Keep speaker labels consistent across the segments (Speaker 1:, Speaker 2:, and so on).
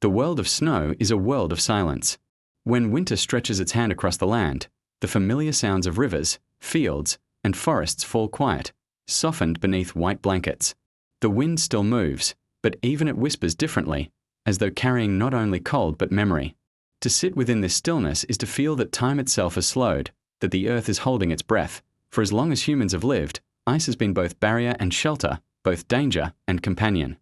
Speaker 1: The world of snow is a world of silence. When winter stretches its hand across the land, the familiar sounds of rivers, fields, and forests fall quiet, softened beneath white blankets. The wind still moves, but even it whispers differently, as though carrying not only cold but memory. To sit within this stillness is to feel that time itself has slowed, that the earth is holding its breath. For as long as humans have lived, ice has been both barrier and shelter, both danger and companion.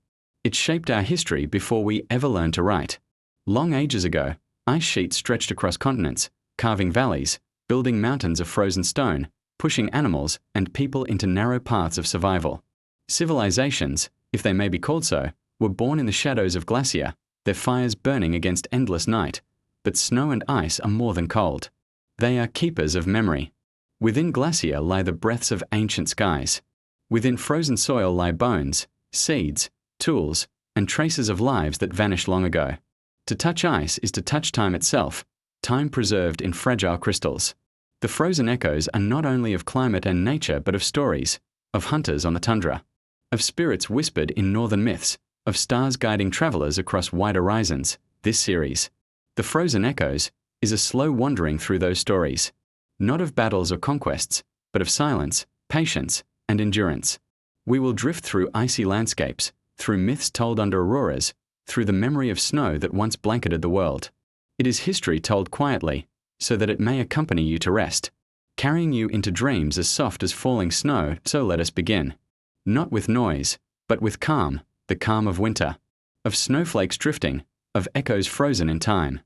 Speaker 1: It shaped our history before we ever learned to write. Long ages ago, ice sheets stretched across continents, carving valleys, building mountains of frozen stone, pushing animals and people into narrow paths of survival. Civilizations, if they may be called so, were born in the shadows of glacier, their fires burning against endless night. But snow and ice are more than cold. They are keepers of memory. Within glacier lie the breaths of ancient skies. Within frozen soil lie bones, seeds, tools, and traces of lives that vanished long ago. To touch ice is to touch time itself, time preserved in fragile crystals. The frozen echoes are not only of climate and nature but of stories, of hunters on the tundra, of spirits whispered in northern myths, of stars guiding travelers across wide horizons. This series, The Frozen Echoes, is a slow wandering through those stories, not of battles or conquests, but of silence, patience, and endurance. We will drift through icy landscapes, through myths told under auroras, through the memory of snow that once blanketed the world. It is history told quietly, so that it may accompany you to rest, carrying you into dreams as soft as falling snow. So let us begin. Not with noise, but with calm, the calm of winter, of snowflakes drifting, of echoes frozen in time.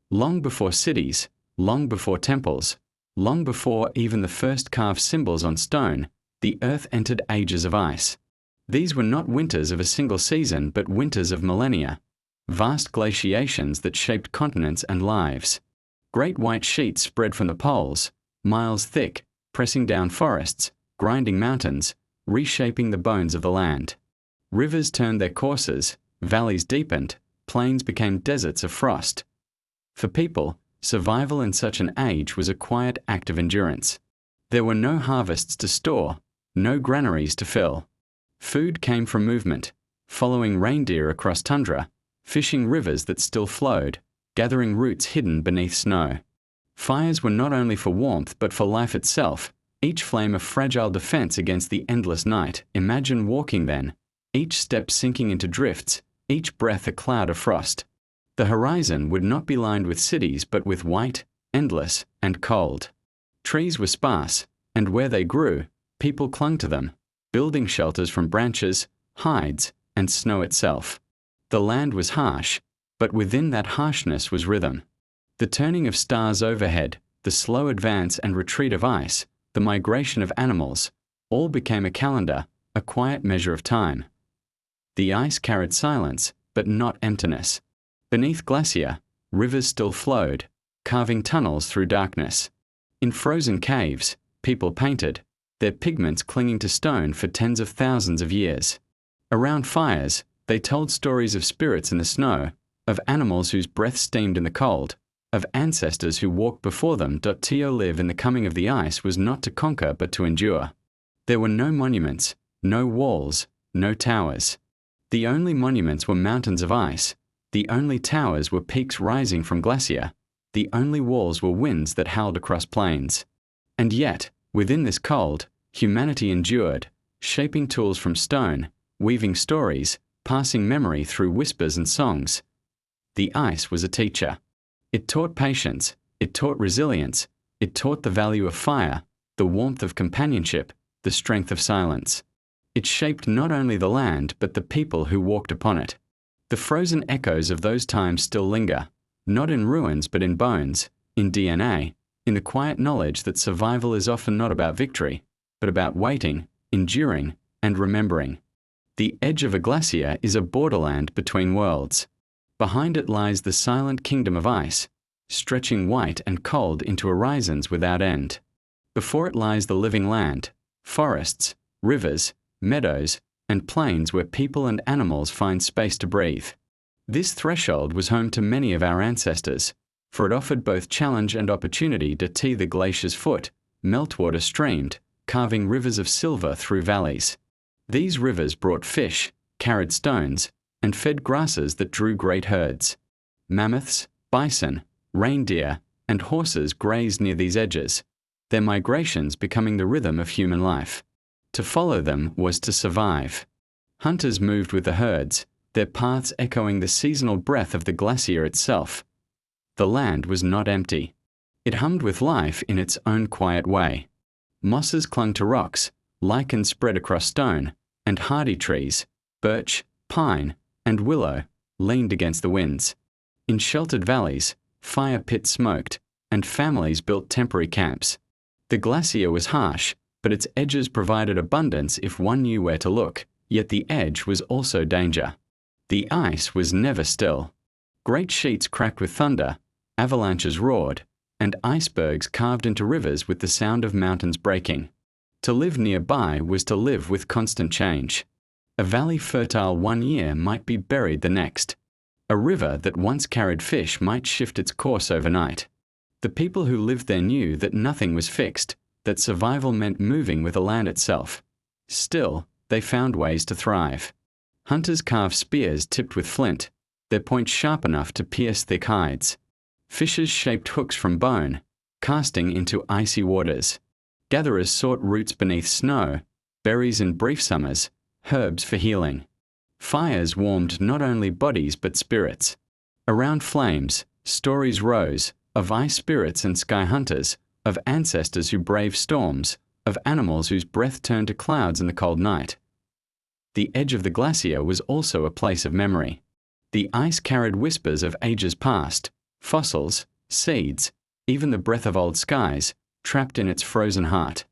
Speaker 1: Long before cities, long before temples, long before even the first carved symbols on stone, the earth entered ages of ice. These were not winters of a single season, but winters of millennia, vast glaciations that shaped continents and lives. Great white sheets spread from the poles, miles thick, pressing down forests, grinding mountains, reshaping the bones of the land. Rivers turned their courses, valleys deepened, plains became deserts of frost. For people, survival in such an age was a quiet act of endurance. There were no harvests to store, no granaries to fill. Food came from movement, following reindeer across tundra, fishing rivers that still flowed, gathering roots hidden beneath snow. Fires were not only for warmth but for life itself, each flame a fragile defense against the endless night. Imagine walking then, each step sinking into drifts, each breath a cloud of frost. The horizon would not be lined with cities but with white, endless, and cold. Trees were sparse, and where they grew, people clung to them, building shelters from branches, hides, and snow itself. The land was harsh, but within that harshness was rhythm. The turning of stars overhead, the slow advance and retreat of ice, the migration of animals, all became a calendar, a quiet measure of time. The ice carried silence, but not emptiness. Beneath glacier, rivers still flowed, carving tunnels through darkness. In frozen caves, people painted, their pigments clinging to stone for tens of thousands of years. Around fires, they told stories of spirits in the snow, of animals whose breath steamed in the cold, of ancestors who walked before them. To live in the coming of the ice was not to conquer but to endure. There were no monuments, no walls, no towers. The only monuments were mountains of ice, the only towers were peaks rising from glacier, the only walls were winds that howled across plains. And yet, within this cold, humanity endured, shaping tools from stone, weaving stories, passing memory through whispers and songs. The ice was a teacher. It taught patience, it taught resilience, it taught the value of fire, the warmth of companionship, the strength of silence. It shaped not only the land but the people who walked upon it. The frozen echoes of those times still linger, not in ruins but in bones, in DNA, in the quiet knowledge that survival is often not about victory, but about waiting, enduring, and remembering. The edge of a glacier is a borderland between worlds. Behind it lies the silent kingdom of ice, stretching white and cold into horizons without end. Before it lies the living land, forests, rivers, meadows, and plains where people and animals find space to breathe. This threshold was home to many of our ancestors, for it offered both challenge and opportunity. To the glacier's foot, meltwater streamed, carving rivers of silver through valleys. These rivers brought fish, carried stones, and fed grasses that drew great herds. Mammoths, bison, reindeer, and horses grazed near these edges, their migrations becoming the rhythm of human life. To follow them was to survive. Hunters moved with the herds, their paths echoing the seasonal breath of the glacier itself. The land was not empty. It hummed with life in its own quiet way. Mosses clung to rocks, lichen spread across stone, and hardy trees, birch, pine, and willow, leaned against the winds. In sheltered valleys, fire pits smoked, and families built temporary camps. The glacier was harsh, but its edges provided abundance if one knew where to look, yet the edge was also danger. The ice was never still. Great sheets cracked with thunder, avalanches roared, and icebergs carved into rivers with the sound of mountains breaking. To live nearby was to live with constant change. A valley fertile one year might be buried the next. A river that once carried fish might shift its course overnight. The people who lived there knew that nothing was fixed, that survival meant moving with the land itself. Still, they found ways to thrive. Hunters carved spears tipped with flint, their points sharp enough to pierce thick hides. Fishers shaped hooks from bone, casting into icy waters. Gatherers sought roots beneath snow, berries in brief summers, herbs for healing. Fires warmed not only bodies but spirits. Around flames, stories rose of ice spirits and sky hunters, of ancestors who braved storms, of animals whose breath turned to clouds in the cold night. The edge of the glacier was also a place of memory. The ice carried whispers of ages past, fossils, seeds, even the breath of old skies, trapped in its frozen heart.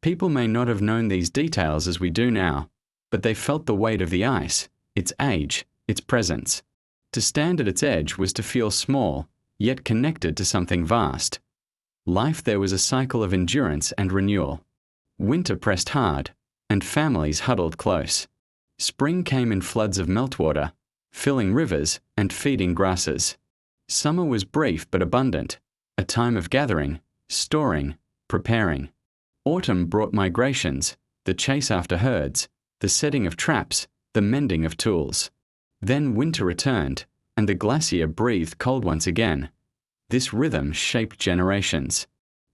Speaker 1: People may not have known these details as we do now, but they felt the weight of the ice, its age, its presence. To stand at its edge was to feel small, yet connected to something vast. Life there was a cycle of endurance and renewal. Winter pressed hard, and families huddled close. Spring came in floods of meltwater, filling rivers and feeding grasses. Summer was brief but abundant, a time of gathering, storing, preparing. Autumn brought migrations, the chase after herds, the setting of traps, the mending of tools. Then winter returned, and the glacier breathed cold once again. This rhythm shaped generations.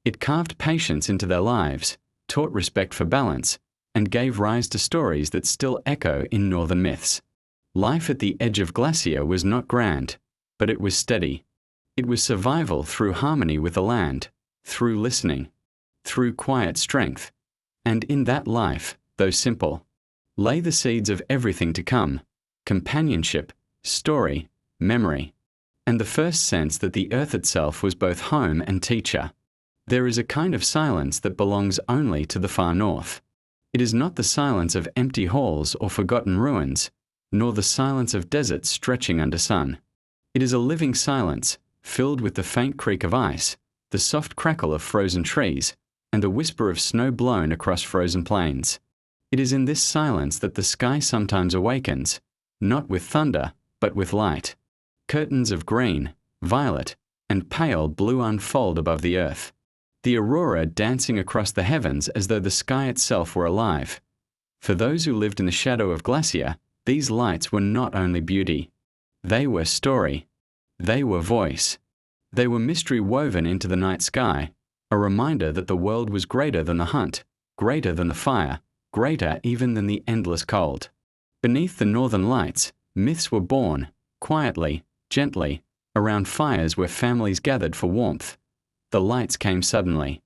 Speaker 1: It carved patience into their lives, taught respect for balance, and gave rise to stories that still echo in northern myths. Life at the edge of glacier was not grand, but it was steady. It was survival through harmony with the land, through listening, through quiet strength. And in that life, though simple, lay the seeds of everything to come: companionship, story, memory, and the first sense that the earth itself was both home and teacher. There is a kind of silence that belongs only to the far north. It is not the silence of empty halls or forgotten ruins, nor the silence of deserts stretching under sun. It is a living silence, filled with the faint creak of ice, the soft crackle of frozen trees, and the whisper of snow blown across frozen plains. It is in this silence that the sky sometimes awakens, not with thunder, but with light. Curtains of green, violet, and pale blue unfold above the earth, the aurora dancing across the heavens as though the sky itself were alive. For those who lived in the shadow of glacier, these lights were not only beauty. They were story. They were voice. They were mystery woven into the night sky, a reminder that the world was greater than the hunt, greater than the fire, greater even than the endless cold. Beneath the northern lights, myths were born, quietly, gently, around fires where families gathered for warmth. The lights came suddenly.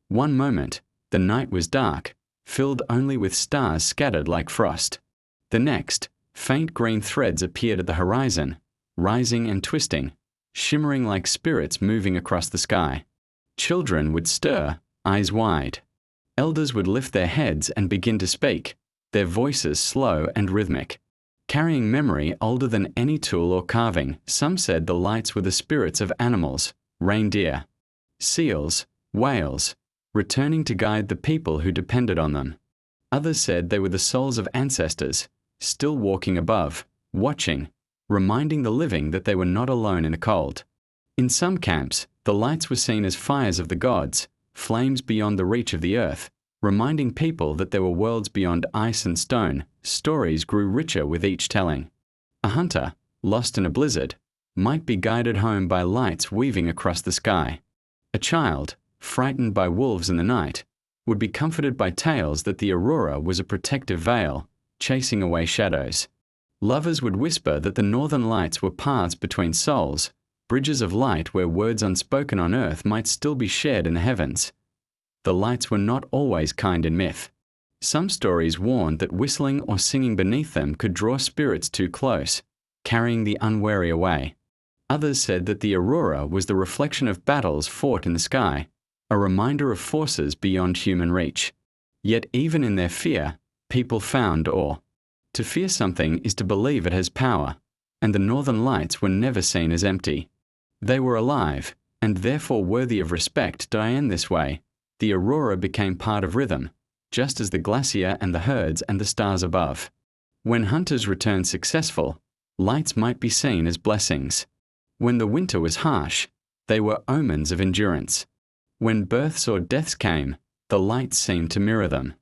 Speaker 1: One moment, the night was dark, filled only with stars scattered like frost. The next, faint green threads appeared at the horizon, rising and twisting, shimmering like spirits moving across the sky. Children would stir, eyes wide. Elders would lift their heads and begin to speak, their voices slow and rhythmic. Carrying memory older than any tool or carving, some said the lights were the spirits of animals, reindeer, seals, whales, returning to guide the people who depended on them. Others said they were the souls of ancestors, still walking above, watching, reminding the living that they were not alone in the cold. In some camps, the lights were seen as fires of the gods, flames beyond the reach of the earth, reminding people that there were worlds beyond ice and stone. Stories grew richer with each telling. A hunter, lost in a blizzard, might be guided home by lights weaving across the sky. A child, frightened by wolves in the night, would be comforted by tales that the aurora was a protective veil, chasing away shadows. Lovers would whisper that the northern lights were paths between souls, bridges of light where words unspoken on earth might still be shared in the heavens. The lights were not always kind in myth. Some stories warned that whistling or singing beneath them could draw spirits too close, carrying the unwary away. Others said that the aurora was the reflection of battles fought in the sky, a reminder of forces beyond human reach. Yet even in their fear, people found awe. To fear something is to believe it has power, and the northern lights were never seen as empty. They were alive, and therefore worthy of respect. In this way, the aurora became part of rhythm, just as the glacier and the herds and the stars above. When hunters returned successful, lights might be seen as blessings. When the winter was harsh, they were omens of endurance. When births or deaths came, the lights seemed to mirror them,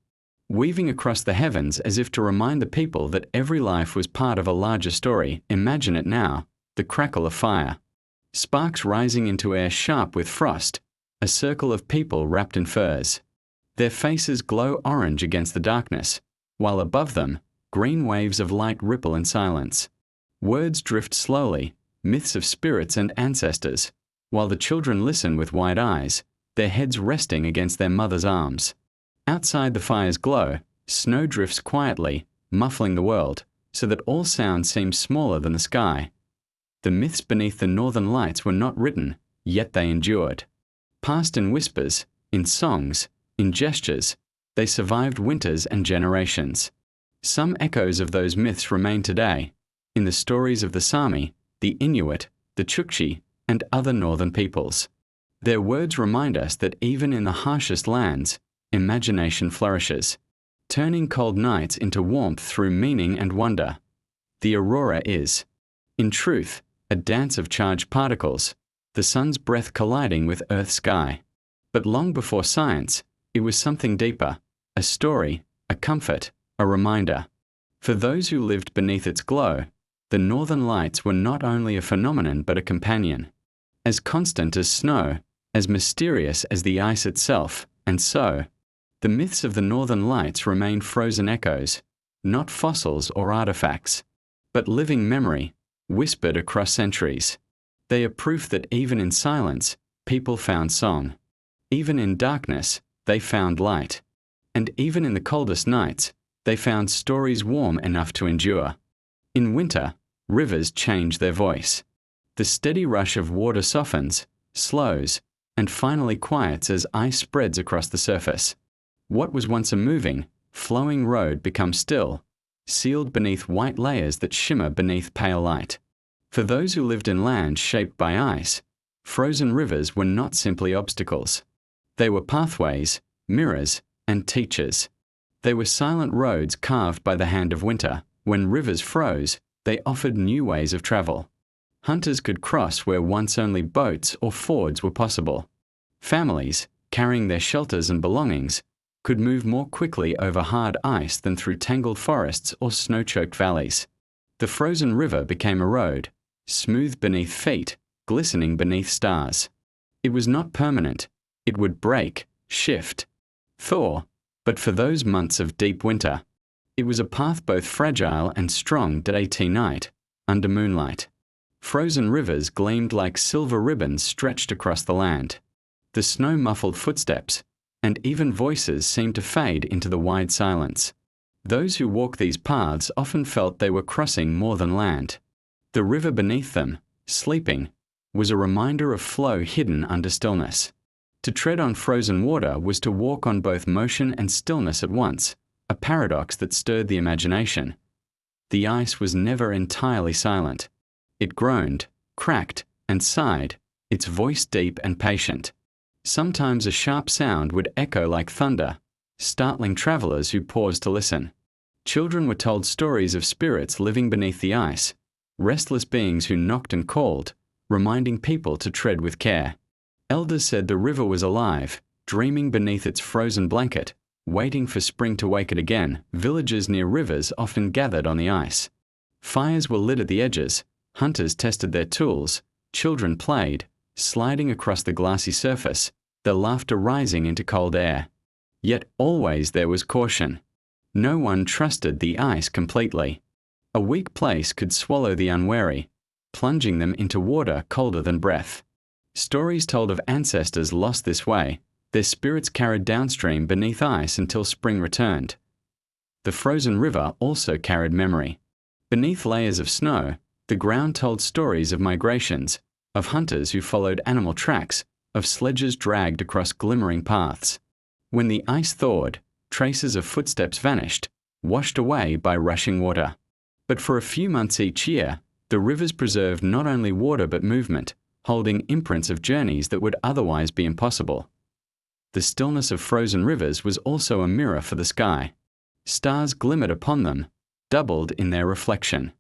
Speaker 1: weaving across the heavens as if to remind the people that every life was part of a larger story. Imagine it now, the crackle of fire, sparks rising into air sharp with frost, a circle of people wrapped in furs. Their faces glow orange against the darkness, while above them, green waves of light ripple in silence. Words drift slowly, myths of spirits and ancestors, while the children listen with wide eyes, their heads resting against their mother's arms. Outside the fire's glow, snow drifts quietly, muffling the world, so that all sound seems smaller than the sky. The myths beneath the northern lights were not written, yet they endured. Passed in whispers, in songs, in gestures, they survived winters and generations. Some echoes of those myths remain today, in the stories of the Sami, the Inuit, the Chukchi, and other northern peoples. Their words remind us that even in the harshest lands, imagination flourishes, turning cold nights into warmth through meaning and wonder. The aurora is, in truth, a dance of charged particles, the sun's breath colliding with Earth's sky. But long before science, it was something deeper, a story, a comfort, a reminder. For those who lived beneath its glow, the northern lights were not only a phenomenon but a companion, as constant as snow, as mysterious as the ice itself, and so, the myths of the northern lights remain frozen echoes, not fossils or artifacts, but living memory, whispered across centuries. They are proof that even in silence, people found song. Even in darkness, they found light. And even in the coldest nights, they found stories warm enough to endure. In winter, rivers change their voice. The steady rush of water softens, slows, and finally quiets as ice spreads across the surface. What was once a moving, flowing road becomes still, sealed beneath white layers that shimmer beneath pale light. For those who lived in lands shaped by ice, frozen rivers were not simply obstacles. They were pathways, mirrors, and teachers. They were silent roads carved by the hand of winter. When rivers froze, they offered new ways of travel. Hunters could cross where once only boats or fords were possible. Families, carrying their shelters and belongings, could move more quickly over hard ice than through tangled forests or snow-choked valleys. The frozen river became a road, smooth beneath feet, glistening beneath stars. It was not permanent. It would break, shift, thaw, but for those months of deep winter, it was a path both fragile and strong day to night, under moonlight. Frozen rivers gleamed like silver ribbons stretched across the land. The snow muffled footsteps, and even voices seemed to fade into the wide silence. Those who walked these paths often felt they were crossing more than land. The river beneath them, sleeping, was a reminder of flow hidden under stillness. To tread on frozen water was to walk on both motion and stillness at once, a paradox that stirred the imagination. The ice was never entirely silent. It groaned, cracked, and sighed, its voice deep and patient. Sometimes a sharp sound would echo like thunder, startling travelers who paused to listen. Children were told stories of spirits living beneath the ice, restless beings who knocked and called, reminding people to tread with care. Elders said the river was alive, dreaming beneath its frozen blanket, waiting for spring to wake it again. Villagers near rivers often gathered on the ice. Fires were lit at the edges, hunters tested their tools, children played, sliding across the glassy surface, their laughter rising into cold air. Yet always there was caution. No one trusted the ice completely. A weak place could swallow the unwary, plunging them into water colder than breath. Stories told of ancestors lost this way, their spirits carried downstream beneath ice until spring returned. The frozen river also carried memory. Beneath layers of snow, the ground told stories of migrations, of hunters who followed animal tracks, of sledges dragged across glimmering paths. When the ice thawed, traces of footsteps vanished, washed away by rushing water. But for a few months each year, the rivers preserved not only water but movement, holding imprints of journeys that would otherwise be impossible. The stillness of frozen rivers was also a mirror for the sky. Stars glimmered upon them, doubled in their reflection.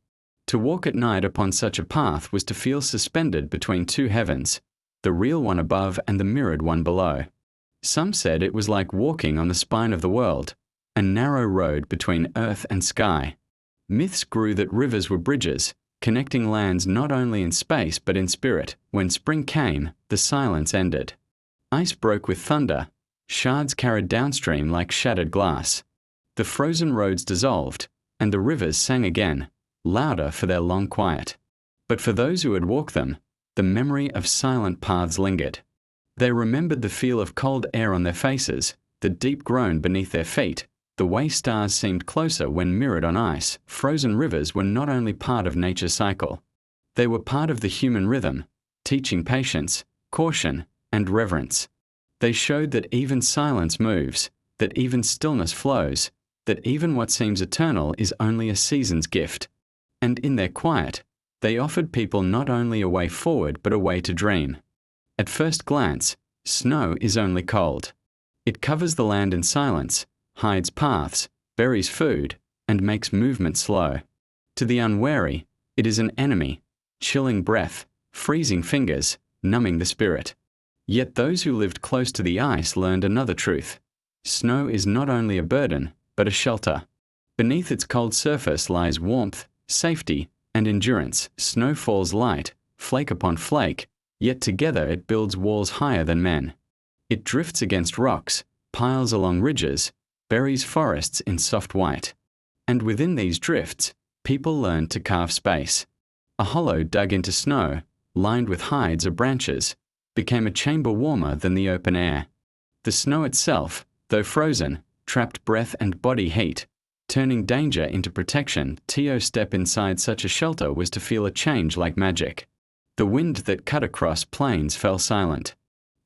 Speaker 1: To walk at night upon such a path was to feel suspended between two heavens, the real one above and the mirrored one below. Some said it was like walking on the spine of the world, a narrow road between earth and sky. Myths grew that rivers were bridges, connecting lands not only in space but in spirit. When spring came, the silence ended. Ice broke with thunder, shards carried downstream like shattered glass. The frozen roads dissolved, and the rivers sang again, louder for their long quiet. But for those who had walked them, the memory of silent paths lingered. They remembered the feel of cold air on their faces, the deep groan beneath their feet, the way stars seemed closer when mirrored on ice. Frozen rivers were not only part of nature's cycle. They were part of the human rhythm, teaching patience, caution, and reverence. They showed that even silence moves, that even stillness flows, that even what seems eternal is only a season's gift. And in their quiet, they offered people not only a way forward but a way to dream. At first glance, snow is only cold. It covers the land in silence, hides paths, buries food, and makes movement slow. To the unwary, it is an enemy, chilling breath, freezing fingers, numbing the spirit. Yet those who lived close to the ice learned another truth. Snow is not only a burden, but a shelter. Beneath its cold surface lies warmth, safety, and endurance. Snow falls light, flake upon flake, yet together it builds walls higher than men. It drifts against rocks, piles along ridges, buries forests in soft white. And within these drifts, people learned to carve space. A hollow dug into snow, lined with hides or branches, became a chamber warmer than the open air. The snow itself, though frozen, trapped breath and body heat, turning danger into protection. To step inside such a shelter was to feel a change like magic. The wind that cut across plains fell silent.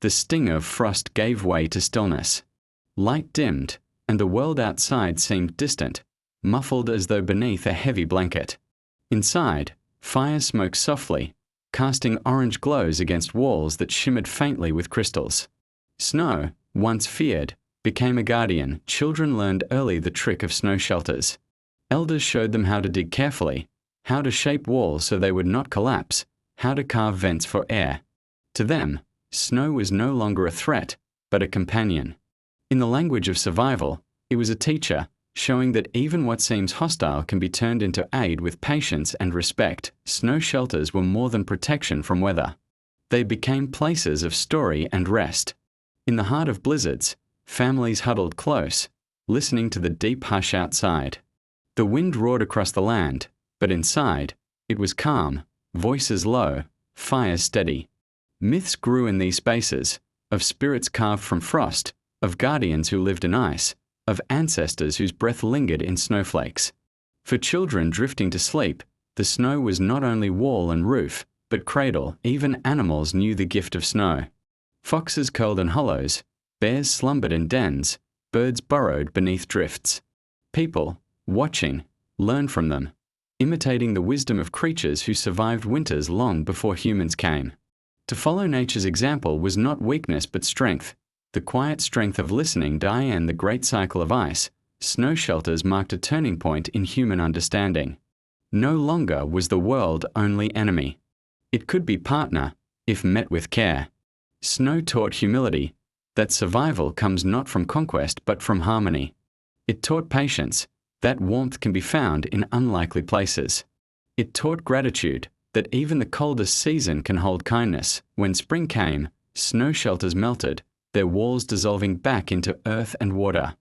Speaker 1: The sting of frost gave way to stillness. Light dimmed, and the world outside seemed distant, muffled as though beneath a heavy blanket. Inside, fire smoked softly, casting orange glows against walls that shimmered faintly with crystals. Snow, once feared, became a guardian. Children learned early the trick of snow shelters. Elders showed them how to dig carefully, how to shape walls so they would not collapse, how to carve vents for air. To them, snow was no longer a threat, but a companion. In the language of survival, it was a teacher, showing that even what seems hostile can be turned into aid with patience and respect. Snow shelters were more than protection from weather. They became places of story and rest. In the heart of blizzards, families huddled close, listening to the deep hush outside. The wind roared across the land, but inside, it was calm, voices low, fires steady. Myths grew in these spaces, of spirits carved from frost, of guardians who lived in ice, of ancestors whose breath lingered in snowflakes. For children drifting to sleep, the snow was not only wall and roof, but cradle. Even animals knew the gift of snow. Foxes curled in hollows, bears slumbered in dens, birds burrowed beneath drifts. People, watching, learned from them, imitating the wisdom of creatures who survived winters long before humans came. To follow nature's example was not weakness but strength. The quiet strength of listening died the great cycle of ice. Snow shelters marked a turning point in human understanding. No longer was the world only enemy. It could be partner, if met with care. Snow taught humility, that survival comes not from conquest but from harmony. It taught patience, that warmth can be found in unlikely places. It taught gratitude, that even the coldest season can hold kindness. When spring came, snow shelters melted, their walls dissolving back into earth and water.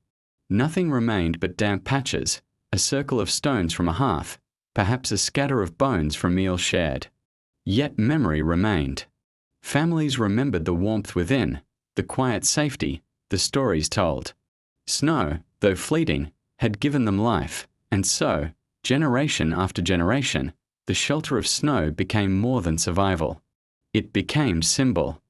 Speaker 1: Nothing remained but damp patches, a circle of stones from a hearth, perhaps a scatter of bones from meals shared. Yet memory remained. Families remembered the warmth within, the quiet safety, the stories told. Snow, though fleeting, had given them life, and so, generation after generation, the shelter of snow became more than survival. It became symbol.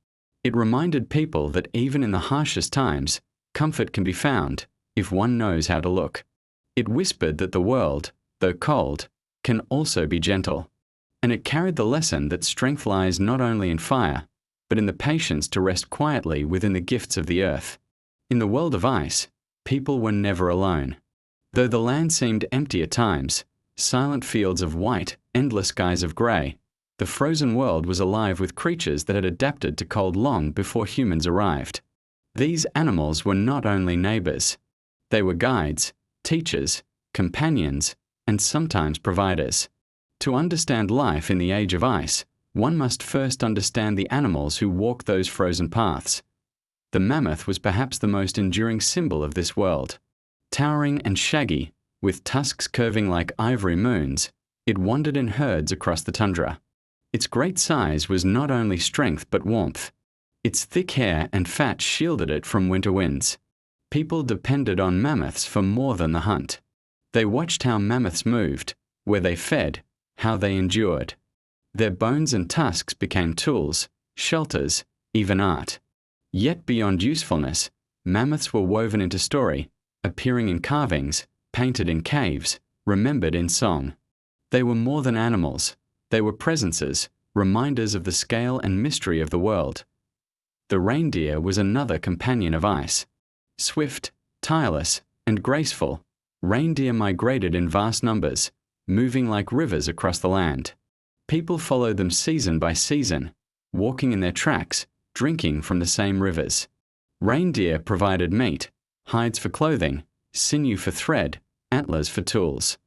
Speaker 1: It reminded people that even in the harshest times, comfort can be found if one knows how to look. It whispered that the world, though cold, can also be gentle. And it carried the lesson that strength lies not only in fire, but in the patience to rest quietly within the gifts of the earth. In the world of ice, people were never alone. Though the land seemed empty at times, silent fields of white, endless skies of grey, the frozen world was alive with creatures that had adapted to cold long before humans arrived. These animals were not only neighbours. They were guides, teachers, companions, and sometimes providers. To understand life in the age of ice, one must first understand the animals who walk those frozen paths. The mammoth was perhaps the most enduring symbol of this world. Towering and shaggy, with tusks curving like ivory moons, it wandered in herds across the tundra. Its great size was not only strength but warmth. Its thick hair and fat shielded it from winter winds. People depended on mammoths for more than the hunt. They watched how mammoths moved, where they fed, how they endured. Their bones and tusks became tools, shelters, even art. Yet beyond usefulness, mammoths were woven into story, appearing in carvings, painted in caves, remembered in song. They were more than animals. They were presences, reminders of the scale and mystery of the world. The reindeer was another companion of ice. Swift, tireless, and graceful, reindeer migrated in vast numbers, moving like rivers across the land. People followed them season by season, walking in their tracks, drinking from the same rivers. Reindeer provided meat, hides for clothing, sinew for thread, antlers for tools.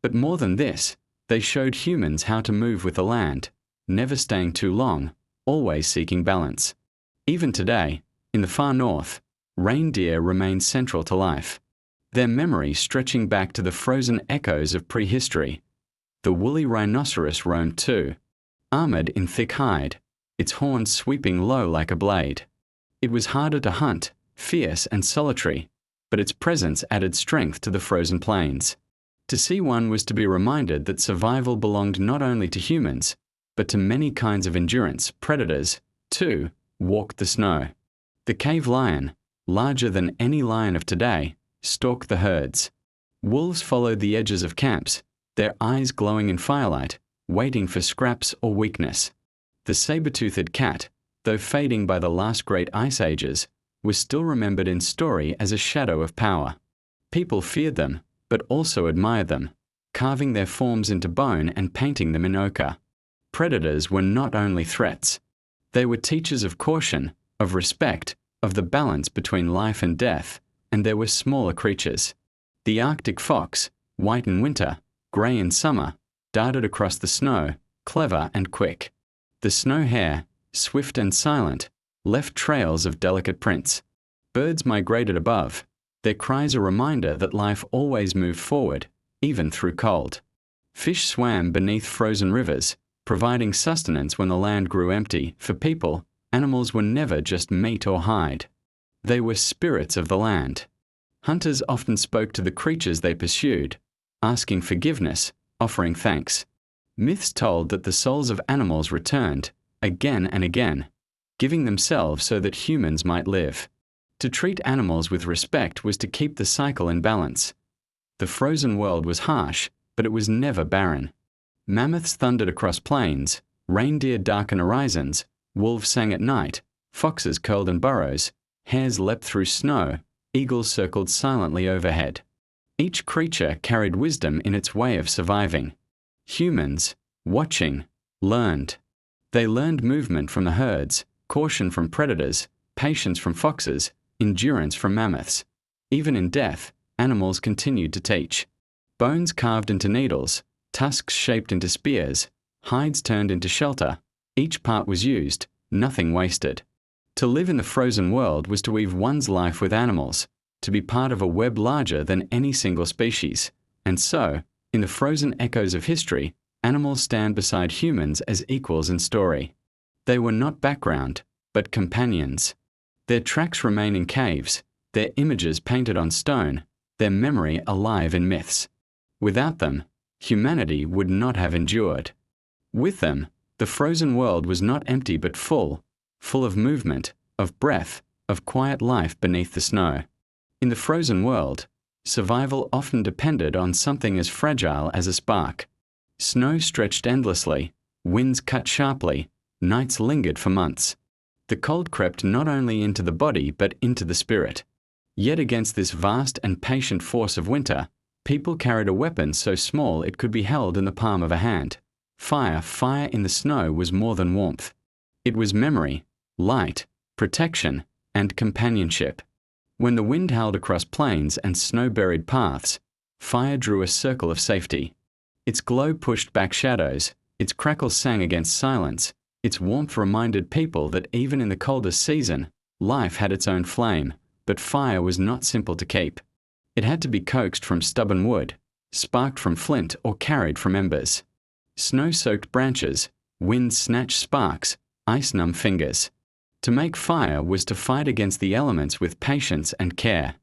Speaker 1: But more than this, they showed humans how to move with the land, never staying too long, always seeking balance. Even today, in the far north, reindeer remain central to life, their memory stretching back to the frozen echoes of prehistory. The woolly rhinoceros roamed too, armored in thick hide, its horns sweeping low like a blade. It was harder to hunt, fierce and solitary, but its presence added strength to the frozen plains. To see one was to be reminded that survival belonged not only to humans, but to many kinds of endurance. Predators, too, walked the snow. The cave lion, larger than any lion of today, stalked the herds. Wolves followed the edges of camps, their eyes glowing in firelight, waiting for scraps or weakness. The saber-toothed cat, though fading by the last great ice ages, was still remembered in story as a shadow of power. People feared them, but also admired them, carving their forms into bone and painting them in ochre. Predators were not only threats. They were teachers of caution, of respect, of the balance between life and death, and there were smaller creatures. The Arctic fox, white in winter, grey in summer, darted across the snow, clever and quick. The snow hare, swift and silent, left trails of delicate prints. Birds migrated above, their cries a reminder that life always moved forward, even through cold. Fish swam beneath frozen rivers, providing sustenance when the land grew empty. For people, animals were never just meat or hide. They were spirits of the land. Hunters often spoke to the creatures they pursued, asking forgiveness, offering thanks. Myths told that the souls of animals returned, again and again, giving themselves so that humans might live. To treat animals with respect was to keep the cycle in balance. The frozen world was harsh, but it was never barren. Mammoths thundered across plains, reindeer darkened horizons, wolves sang at night, foxes curled in burrows, hares leapt through snow, eagles circled silently overhead. Each creature carried wisdom in its way of surviving. Humans, watching, learned. They learned movement from the herds, caution from predators, patience from foxes, endurance from mammoths. Even in death, animals continued to teach. Bones carved into needles, tusks shaped into spears, hides turned into shelter. Each part was used, nothing wasted. To live in the frozen world was to weave one's life with animals, to be part of a web larger than any single species. And so, in the frozen echoes of history, animals stand beside humans as equals in story. They were not background, but companions. Their tracks remain in caves, their images painted on stone, their memory alive in myths. Without them, humanity would not have endured. With them, the frozen world was not empty but full of movement, of breath, of quiet life beneath the snow. In the frozen world, survival often depended on something as fragile as a spark. Snow stretched endlessly, winds cut sharply, nights lingered for months. The cold crept not only into the body but into the spirit. Yet against this vast and patient force of winter, people carried a weapon so small it could be held in the palm of a hand. Fire in the snow was more than warmth. It was memory, light, protection, and companionship. When the wind howled across plains and snow-buried paths, fire drew a circle of safety. Its glow pushed back shadows, its crackle sang against silence, its warmth reminded people that even in the coldest season, life had its own flame, but fire was not simple to keep. It had to be coaxed from stubborn wood, sparked from flint, or carried from embers. Snow-soaked branches, wind-snatched sparks, ice-numb fingers. To make fire was to fight against the elements with patience and care.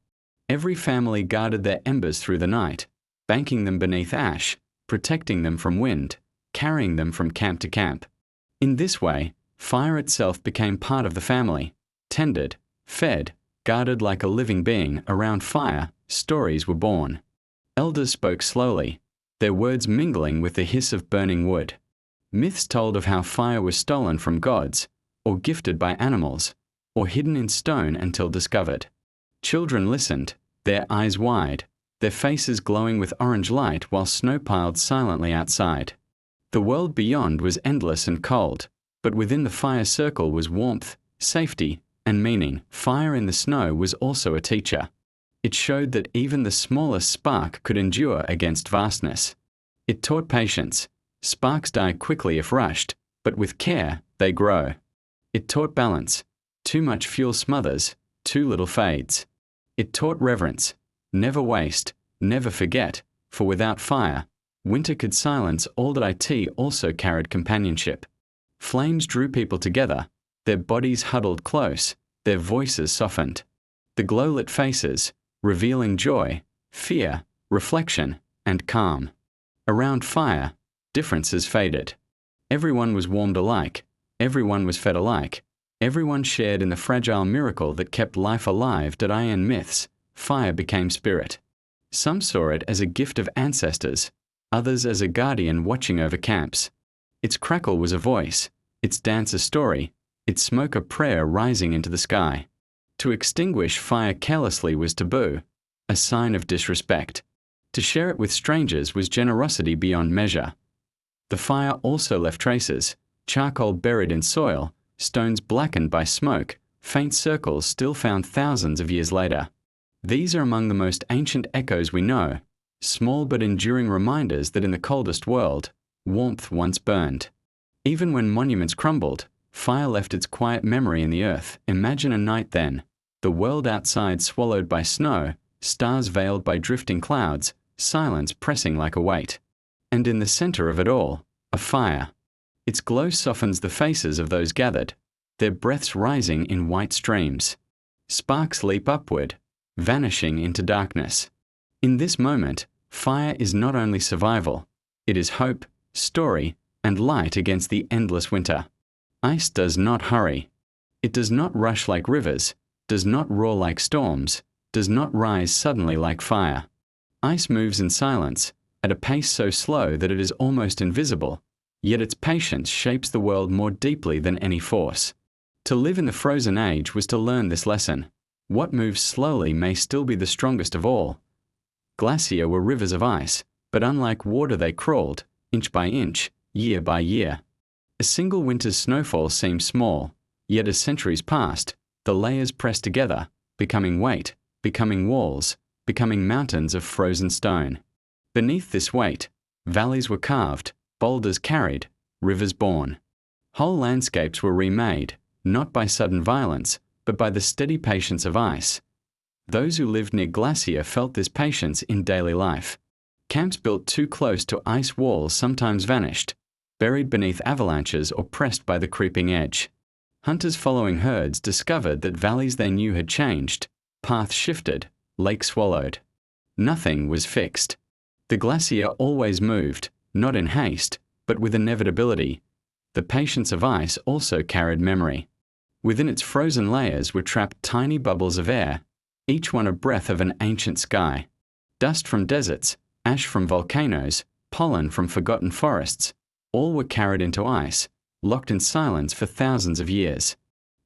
Speaker 1: Every family guarded their embers through the night, banking them beneath ash, protecting them from wind, carrying them from camp to camp. In this way, fire itself became part of the family, tended, fed, guarded like a living being. Around fire, stories were born. Elders spoke slowly, their words mingling with the hiss of burning wood. Myths told of how fire was stolen from gods, or gifted by animals, or hidden in stone until discovered. Children listened, their eyes wide, their faces glowing with orange light while snow piled silently outside. The world beyond was endless and cold, but within the fire circle was warmth, safety, and meaning. Fire in the snow was also a teacher. It showed that even the smallest spark could endure against vastness. It taught patience. Sparks die quickly if rushed, but with care, they grow. It taught balance. Too much fuel smothers, too little fades. It taught reverence. Never waste, never forget, for without fire, winter could silence. All that it also carried companionship. Flames drew people together, their bodies huddled close, their voices softened. The glow-lit faces, revealing joy, fear, reflection, and calm. Around fire, differences faded. Everyone was warmed alike, everyone was fed alike, everyone shared in the fragile miracle that kept life alive. In myths, fire became spirit. Some saw it as a gift of ancestors, others as a guardian watching over camps. Its crackle was a voice, its dance a story, its smoke a prayer rising into the sky. To extinguish fire carelessly was taboo, a sign of disrespect. To share it with strangers was generosity beyond measure. The fire also left traces, charcoal buried in soil, stones blackened by smoke, faint circles still found thousands of years later. These are among the most ancient echoes we know, small but enduring reminders that in the coldest world, warmth once burned. Even when monuments crumbled, fire left its quiet memory in the earth. Imagine a night then, the world outside swallowed by snow, stars veiled by drifting clouds, silence pressing like a weight. And in the center of it all, a fire. Its glow softens the faces of those gathered, their breaths rising in white streams. Sparks leap upward, vanishing into darkness. In this moment, fire is not only survival, it is hope, story, and light against the endless winter. Ice does not hurry. It does not rush like rivers, does not roar like storms, does not rise suddenly like fire. Ice moves in silence, at a pace so slow that it is almost invisible, yet its patience shapes the world more deeply than any force. To live in the frozen age was to learn this lesson. What moves slowly may still be the strongest of all. Glaciers were rivers of ice, but unlike water they crawled, inch by inch, year by year. A single winter's snowfall seemed small, yet as centuries passed, the layers pressed together, becoming weight, becoming walls, becoming mountains of frozen stone. Beneath this weight, Valleys were carved, boulders carried, rivers borne. Whole landscapes were remade, not by sudden violence, but by the steady patience of ice. Those who lived near glacier felt this patience in daily life. Camps built too close to ice walls sometimes vanished, buried beneath avalanches or pressed by the creeping edge. Hunters following herds discovered that valleys they knew had changed, paths shifted, lakes swallowed. Nothing was fixed. The glacier always moved, not in haste, but with inevitability. The patience of ice also carried memory. Within its frozen layers were trapped tiny bubbles of air, each one a breath of an ancient sky. Dust from deserts, ash from volcanoes, pollen from forgotten forests, all were carried into ice, locked in silence for thousands of years.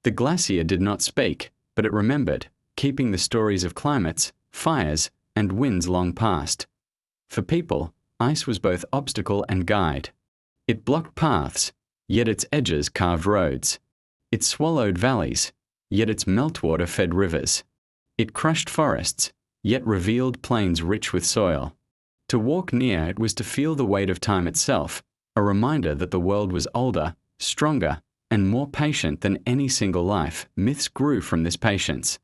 Speaker 1: The glacier did not speak, but it remembered, keeping the stories of climates, fires, and winds long past. For people, ice was both obstacle and guide. It blocked paths, yet its edges carved roads. It swallowed valleys, yet its meltwater fed rivers. It crushed forests, yet revealed plains rich with soil. To walk near it was to feel the weight of time itself, a reminder that the world was older, stronger, and more patient than any single life. Myths grew from this patience.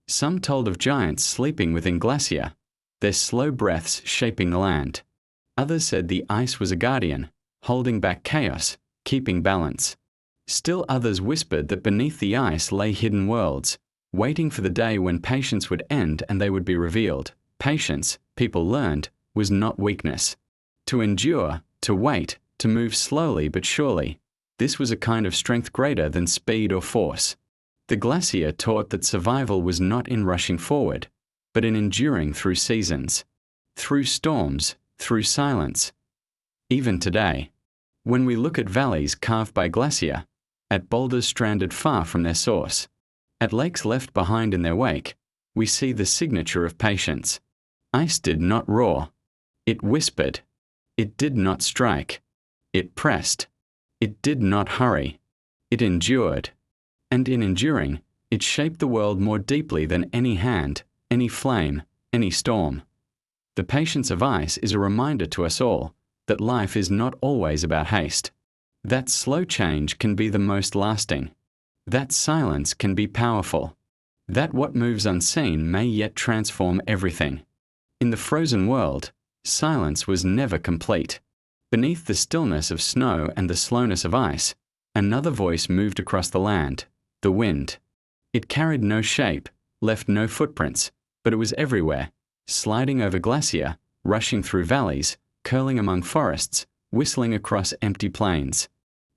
Speaker 1: Some told of giants sleeping within glacier, their slow breaths shaping the land. Others said the ice was a guardian, holding back chaos, keeping balance. Still others whispered that beneath the ice lay hidden worlds, waiting for the day when patience would end and they would be revealed. Patience, people learned, was not weakness. To endure, to wait, to move slowly but surely, this was a kind of strength greater than speed or force. The glacier taught that survival was not in rushing forward, but in enduring through seasons, through storms, through silence. Even today, when we look at valleys carved by glacier, at boulders stranded far from their source, at lakes left behind in their wake, we see the signature of patience. Ice did not roar. It whispered. It did not strike. It pressed. It did not hurry. It endured. And in enduring, it shaped the world more deeply than any hand, any flame, any storm. The patience of ice is a reminder to us all that life is not always about haste. That slow change can be the most lasting. That silence can be powerful. That what moves unseen may yet transform everything. In the frozen world, silence was never complete. Beneath the stillness of snow and the slowness of ice, another voice moved across the land, the wind. It carried no shape, left no footprints, but it was everywhere, sliding over glacier, rushing through valleys, curling among forests, whistling across empty plains.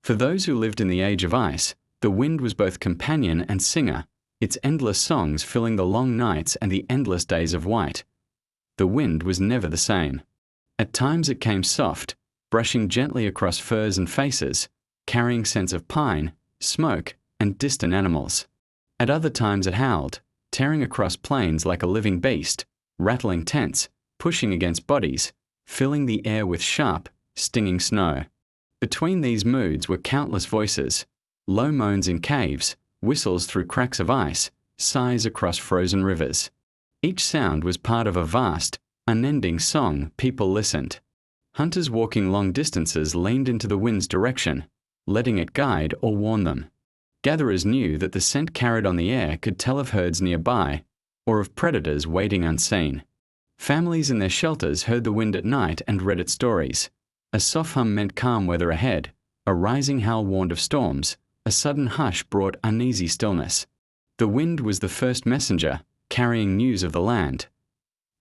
Speaker 1: For those who lived in the age of ice, the wind was both companion and singer, its endless songs filling the long nights and the endless days of white. The wind was never the same. At times it came soft, brushing gently across furs and faces, carrying scents of pine, smoke, and distant animals. At other times it howled, tearing across plains like a living beast, rattling tents, pushing against bodies, filling the air with sharp, stinging snow. Between these moods were countless voices, low moans in caves, whistles through cracks of ice, sighs across frozen rivers. Each sound was part of a vast, unending song. People listened. Hunters walking long distances leaned into the wind's direction, letting it guide or warn them. Gatherers knew that the scent carried on the air could tell of herds nearby, or of predators waiting unseen. Families in their shelters heard the wind at night and read its stories. A soft hum meant calm weather ahead, a rising howl warned of storms, a sudden hush brought uneasy stillness. The wind was the first messenger, carrying news of the land.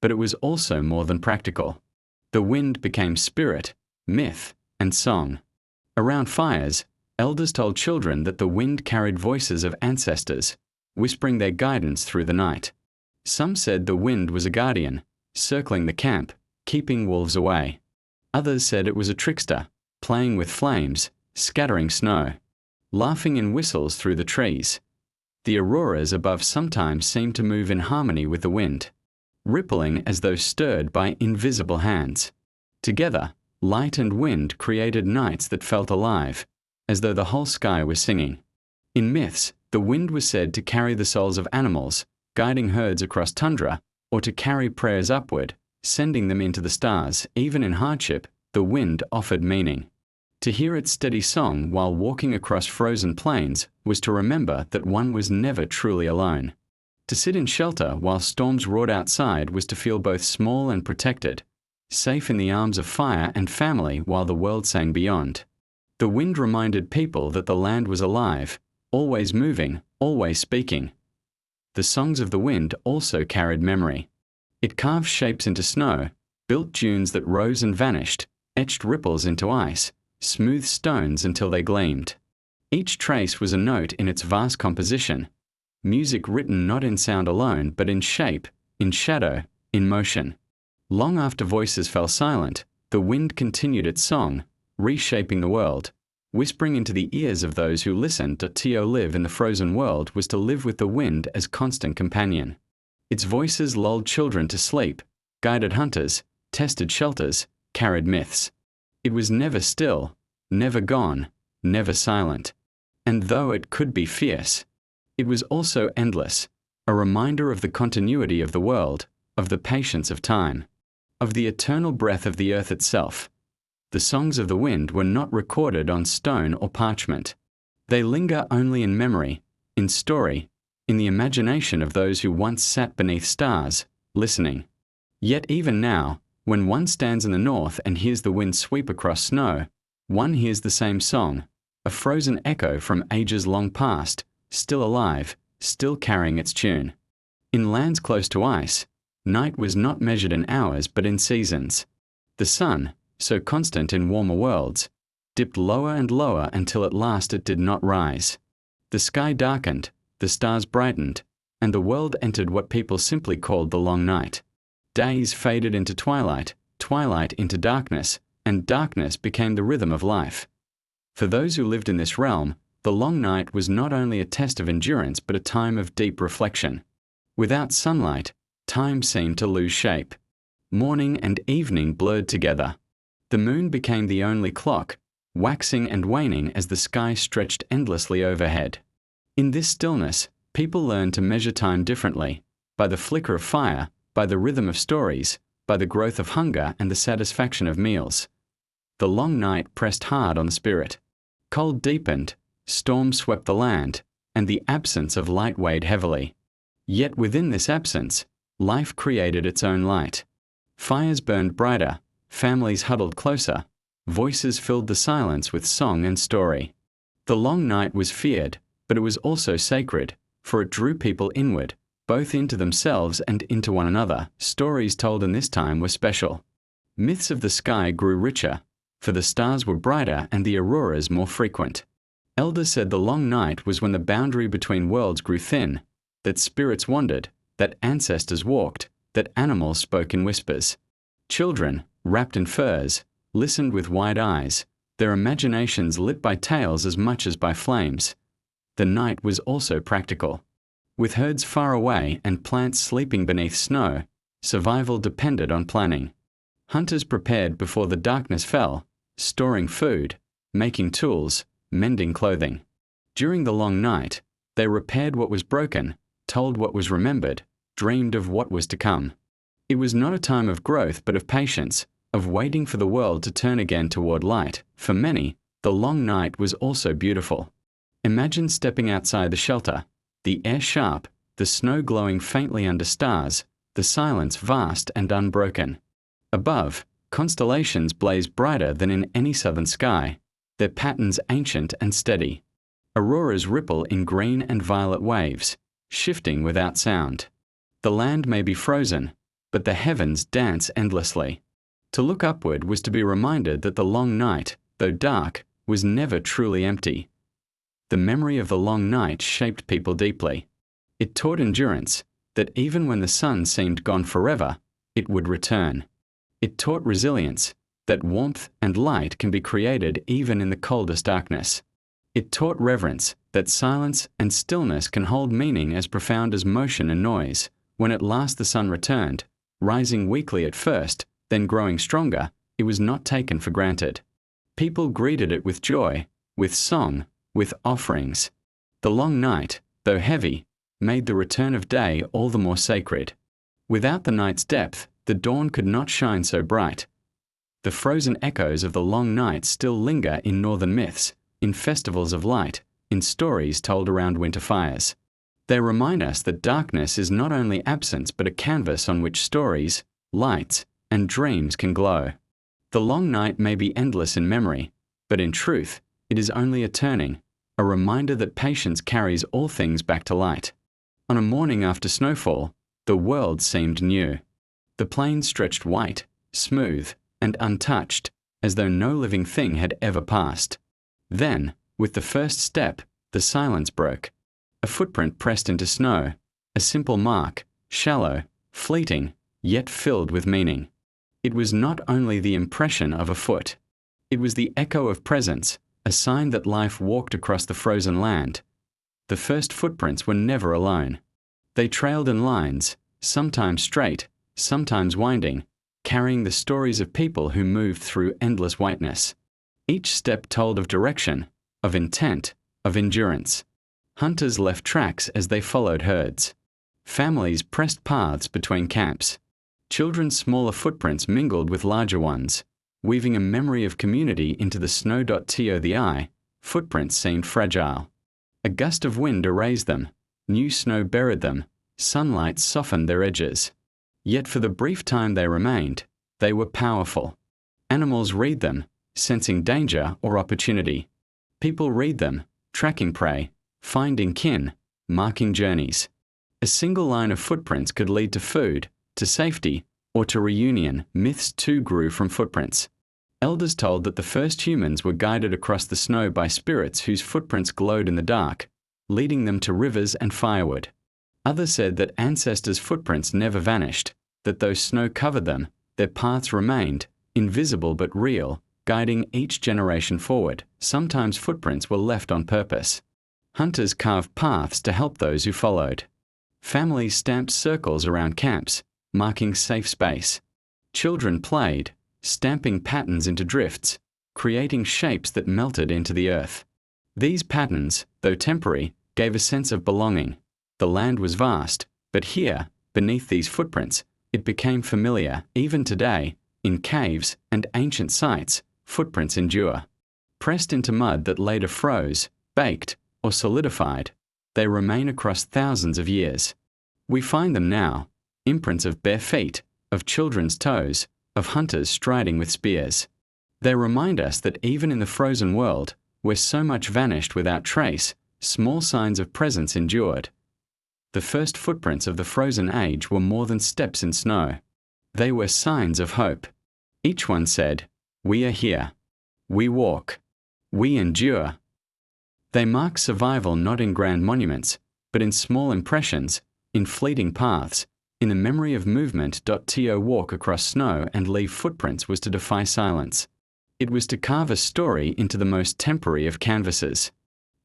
Speaker 1: But it was also more than practical. The wind became spirit, myth, and song. Around fires, elders told children that the wind carried voices of ancestors, whispering their guidance through the night. Some said the wind was a guardian, circling the camp, keeping wolves away. Others said it was a trickster, playing with flames, scattering snow, laughing in whistles through the trees. The auroras above sometimes seemed to move in harmony with the wind, rippling as though stirred by invisible hands. Together, light and wind created nights that felt alive, as though the whole sky was singing. In myths, the wind was said to carry the souls of animals, guiding herds across tundra, or to carry prayers upward, sending them into the stars. Even in hardship, the wind offered meaning. To hear its steady song while walking across frozen plains was to remember that one was never truly alone. To sit in shelter while storms roared outside was to feel both small and protected, safe in the arms of fire and family while the world sang beyond. The wind reminded people that the land was alive, always moving, always speaking. The songs of the wind also carried memory. It carved shapes into snow, built dunes that rose and vanished, etched ripples into ice, smoothed stones until they gleamed. Each trace was a note in its vast composition, music written not in sound alone but in shape, in shadow, in motion. Long after voices fell silent, the wind continued its song, reshaping the world, whispering into the ears of those who listened that to live in the frozen world was to live with the wind as constant companion. Its voices lulled children to sleep, guided hunters, tested shelters, carried myths. It was never still, never gone, never silent. And though it could be fierce, it was also endless, a reminder of the continuity of the world, of the patience of time, of the eternal breath of the earth itself. The songs of the wind were not recorded on stone or parchment. They linger only in memory, in story, in the imagination of those who once sat beneath stars, listening. Yet even now, when one stands in the north and hears the wind sweep across snow, one hears the same song, a frozen echo from ages long past, still alive, still carrying its tune. In lands close to ice, night was not measured in hours but in seasons. The sun, so constant in warmer worlds, dipped lower and lower until at last it did not rise. The sky darkened, the stars brightened, and the world entered what people simply called the long night. Days faded into twilight, twilight into darkness, and darkness became the rhythm of life. For those who lived in this realm, the long night was not only a test of endurance but a time of deep reflection. Without sunlight, time seemed to lose shape. Morning and evening blurred together. The moon became the only clock, waxing and waning as the sky stretched endlessly overhead. In this stillness, people learned to measure time differently, by the flicker of fire, by the rhythm of stories, by the growth of hunger and the satisfaction of meals. The long night pressed hard on the spirit. Cold deepened, storms swept the land, and the absence of light weighed heavily. Yet within this absence, life created its own light. Fires burned brighter, families huddled closer, voices filled the silence with song and story. The long night was feared, but it was also sacred, for it drew people inward, both into themselves and into one another. Stories told in this time were special. Myths of the sky grew richer, for the stars were brighter and the auroras more frequent. Elders said the long night was when the boundary between worlds grew thin, that spirits wandered, that ancestors walked, that animals spoke in whispers. Children, wrapped in furs, listened with wide eyes, their imaginations lit by tales as much as by flames. The night was also practical. With herds far away and plants sleeping beneath snow, survival depended on planning. Hunters prepared before the darkness fell, storing food, making tools, mending clothing. During the long night, they repaired what was broken, told what was remembered, dreamed of what was to come. It was not a time of growth but of patience, of waiting for the world to turn again toward light. For many, the long night was also beautiful. Imagine stepping outside the shelter, the air sharp, the snow glowing faintly under stars, the silence vast and unbroken. Above, constellations blaze brighter than in any southern sky, their patterns ancient and steady. Auroras ripple in green and violet waves, shifting without sound. The land may be frozen, but the heavens dance endlessly. To look upward was to be reminded that the long night, though dark, was never truly empty. The memory of the long night shaped people deeply. It taught endurance, that even when the sun seemed gone forever, it would return. It taught resilience, that warmth and light can be created even in the coldest darkness. It taught reverence, that silence and stillness can hold meaning as profound as motion and noise. When at last the sun returned, rising weakly at first, then growing stronger, it was not taken for granted. People greeted it with joy, with song, with offerings. The long night, though heavy, made the return of day all the more sacred. Without the night's depth, the dawn could not shine so bright. The frozen echoes of the long night still linger in northern myths, in festivals of light, in stories told around winter fires. They remind us that darkness is not only absence but a canvas on which stories, lights, and dreams can glow. The long night may be endless in memory, but in truth, it is only a turning, a reminder that patience carries all things back to light. On a morning after snowfall, the world seemed new. The plains stretched white, smooth, and untouched, as though no living thing had ever passed. Then, with the first step, the silence broke. A footprint pressed into snow, a simple mark, shallow, fleeting, yet filled with meaning. It was not only the impression of a foot. It was the echo of presence, a sign that life walked across the frozen land. The first footprints were never alone. They trailed in lines, sometimes straight, sometimes winding, carrying the stories of people who moved through endless whiteness. Each step told of direction, of intent, of endurance. Hunters left tracks as they followed herds. Families pressed paths between camps. Children's smaller footprints mingled with larger ones, weaving a memory of community into the snow. To the eye, footprints seemed fragile. A gust of wind erased them, new snow buried them, sunlight softened their edges. Yet for the brief time they remained, they were powerful. Animals read them, sensing danger or opportunity. People read them, tracking prey, finding kin, marking journeys. A single line of footprints could lead to food, to safety, or to reunion. Myths too grew from footprints. Elders told that the first humans were guided across the snow by spirits whose footprints glowed in the dark, leading them to rivers and firewood. Others said that ancestors' footprints never vanished, that though snow covered them, their paths remained, invisible but real, guiding each generation forward. Sometimes footprints were left on purpose. Hunters carved paths to help those who followed. Families stamped circles around camps, marking safe space. Children played, stamping patterns into drifts, creating shapes that melted into the earth. These patterns, though temporary, gave a sense of belonging. The land was vast, but here, beneath these footprints, it became familiar. Even today, in caves and ancient sites, footprints endure. Pressed into mud that later froze, baked, or solidified, they remain across thousands of years. We find them now, imprints of bare feet, of children's toes, of hunters striding with spears. They remind us that even in the frozen world, where so much vanished without trace, small signs of presence endured. The first footprints of the frozen age were more than steps in snow. They were signs of hope. Each one said, "We are here. We walk. We endure." They mark survival not in grand monuments, but in small impressions, in fleeting paths, in the memory of movement. To walk across snow and leave footprints was to defy silence. It was to carve a story into the most temporary of canvases.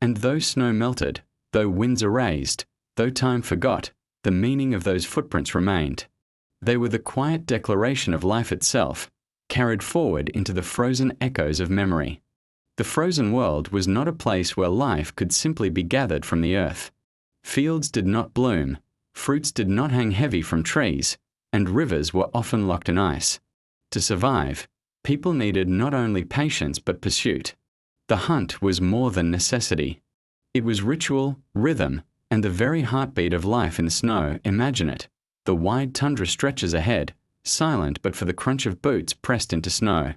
Speaker 1: And though snow melted, though winds erased, though time forgot, the meaning of those footprints remained. They were the quiet declaration of life itself, carried forward into the frozen echoes of memory. The frozen world was not a place where life could simply be gathered from the earth. Fields did not bloom, fruits did not hang heavy from trees, and rivers were often locked in ice. To survive, people needed not only patience but pursuit. The hunt was more than necessity. It was ritual, rhythm, and the very heartbeat of life in the snow. Imagine it. The wide tundra stretches ahead, silent but for the crunch of boots pressed into snow.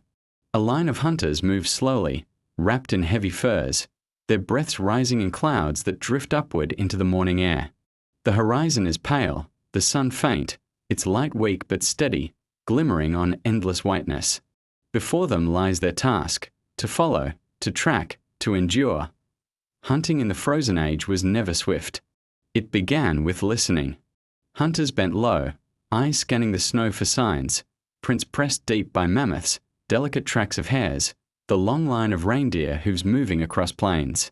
Speaker 1: A line of hunters moves slowly, wrapped in heavy furs, their breaths rising in clouds that drift upward into the morning air. The horizon is pale, the sun faint, its light weak but steady, glimmering on endless whiteness. Before them lies their task, to follow, to track, to endure. Hunting in the frozen age was never swift. It began with listening. Hunters bent low, eyes scanning the snow for signs, prints pressed deep by mammoths, delicate tracks of hares, the long line of reindeer hooves moving across plains.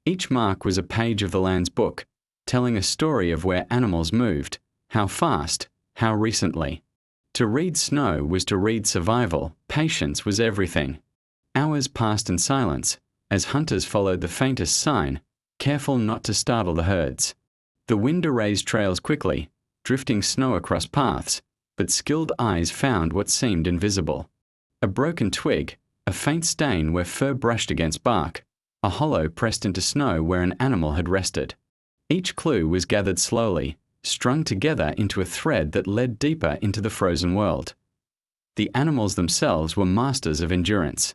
Speaker 1: Each mark was a page of the land's book, telling a story of where animals moved, how fast, how recently. To read snow was to read survival. Patience was everything. Hours passed in silence, as hunters followed the faintest sign, careful not to startle the herds. The wind erased trails quickly, drifting snow across paths, but skilled eyes found what seemed invisible. A broken twig, a faint stain where fur brushed against bark, a hollow pressed into snow where an animal had rested. Each clue was gathered slowly, strung together into a thread that led deeper into the frozen world. The animals themselves were masters of endurance.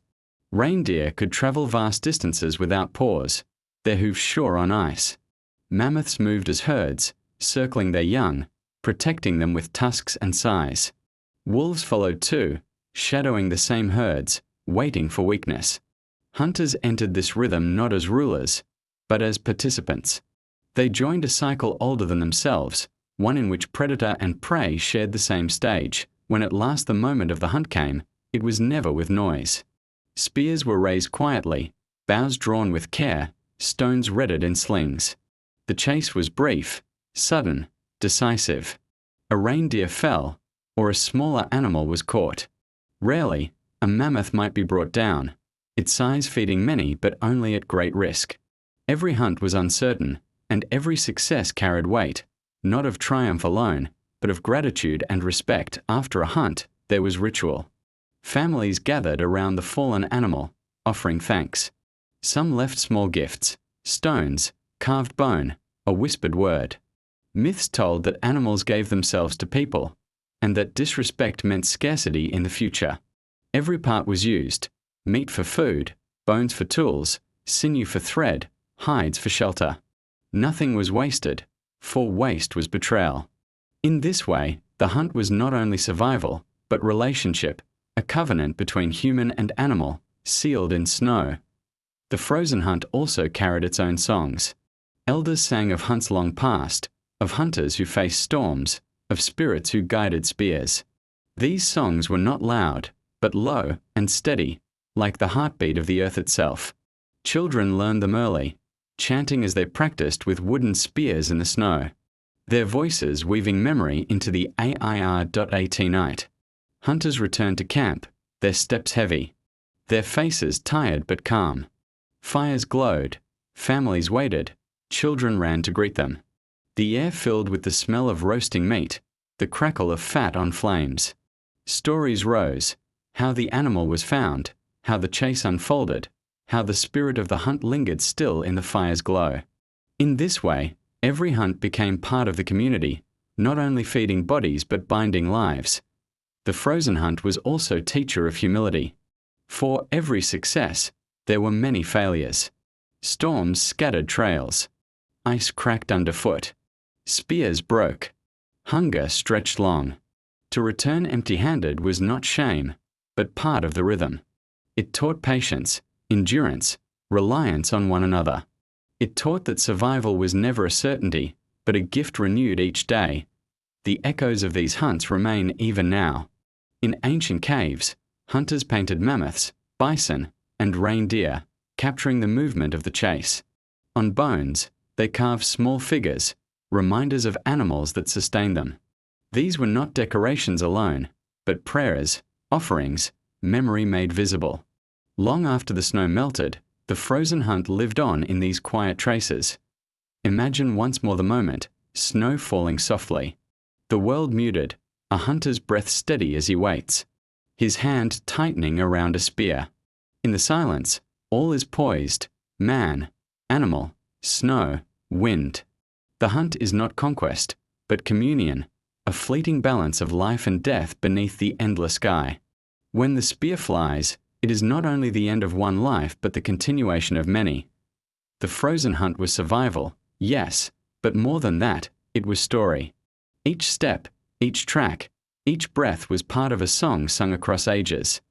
Speaker 1: Reindeer could travel vast distances without pause, their hooves sure on ice. Mammoths moved as herds, circling their young, protecting them with tusks and size. Wolves followed too, shadowing the same herds, waiting for weakness. Hunters entered this rhythm not as rulers, but as participants. They joined a cycle older than themselves, one in which predator and prey shared the same stage. When at last the moment of the hunt came, it was never with noise. Spears were raised quietly, bows drawn with care, stones readied in slings. The chase was brief, sudden, decisive. A reindeer fell, or a smaller animal was caught. Rarely, a mammoth might be brought down, its size feeding many but only at great risk. Every hunt was uncertain, and every success carried weight, not of triumph alone, but of gratitude and respect. After a hunt, there was ritual. Families gathered around the fallen animal, offering thanks. Some left small gifts, stones, carved bone, a whispered word. Myths told that animals gave themselves to people, and that disrespect meant scarcity in the future. Every part was used: meat for food, bones for tools, sinew for thread, hides for shelter. Nothing was wasted, for waste was betrayal. In this way, the hunt was not only survival, but relationship, a covenant between human and animal, sealed in snow. The frozen hunt also carried its own songs. Elders sang of hunts long past, of hunters who faced storms, of spirits who guided spears. These songs were not loud, but low and steady, like the heartbeat of the earth itself. Children learned them early, chanting as they practiced with wooden spears in the snow, their voices weaving memory into the AIR.AT night. Hunters returned to camp, their steps heavy, their faces tired but calm. Fires glowed, families waited, children ran to greet them. The air filled with the smell of roasting meat, the crackle of fat on flames. Stories rose, how the animal was found, how the chase unfolded, how the spirit of the hunt lingered still in the fire's glow. In this way, every hunt became part of the community, not only feeding bodies but binding lives. The frozen hunt was also teacher of humility. For every success, there were many failures. Storms scattered trails. Ice cracked underfoot. Spears broke. Hunger stretched long. To return empty-handed was not shame, but part of the rhythm. It taught patience, endurance, reliance on one another. It taught that survival was never a certainty, but a gift renewed each day. The echoes of these hunts remain even now. In ancient caves, hunters painted mammoths, bison, and reindeer, capturing the movement of the chase. On bones, they carved small figures, reminders of animals that sustained them. These were not decorations alone, but prayers, offerings, memory made visible. Long after the snow melted, the frozen hunt lived on in these quiet traces. Imagine once more the moment, snow falling softly. The world muted, a hunter's breath steady as he waits, his hand tightening around a spear. In the silence, all is poised: man, animal, snow, wind. The hunt is not conquest, but communion, a fleeting balance of life and death beneath the endless sky. When the spear flies, it is not only the end of one life but the continuation of many. The frozen hunt was survival, yes, but more than that, it was story. Each step, each track, each breath was part of a song sung across ages.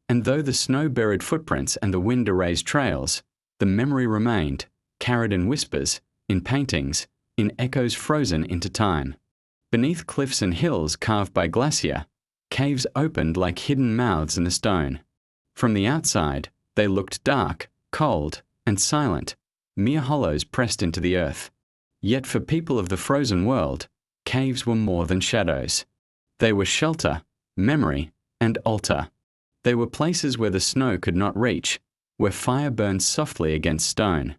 Speaker 1: And though the snow buried footprints and the wind erased trails, the memory remained, carried in whispers, in paintings, in echoes frozen into time. Beneath cliffs and hills carved by glacier, caves opened like hidden mouths in the stone. From the outside, they looked dark, cold, and silent, mere hollows pressed into the earth. Yet for people of the frozen world, caves were more than shadows. They were shelter, memory, and altar. They were places where the snow could not reach, where fire burned softly against stone,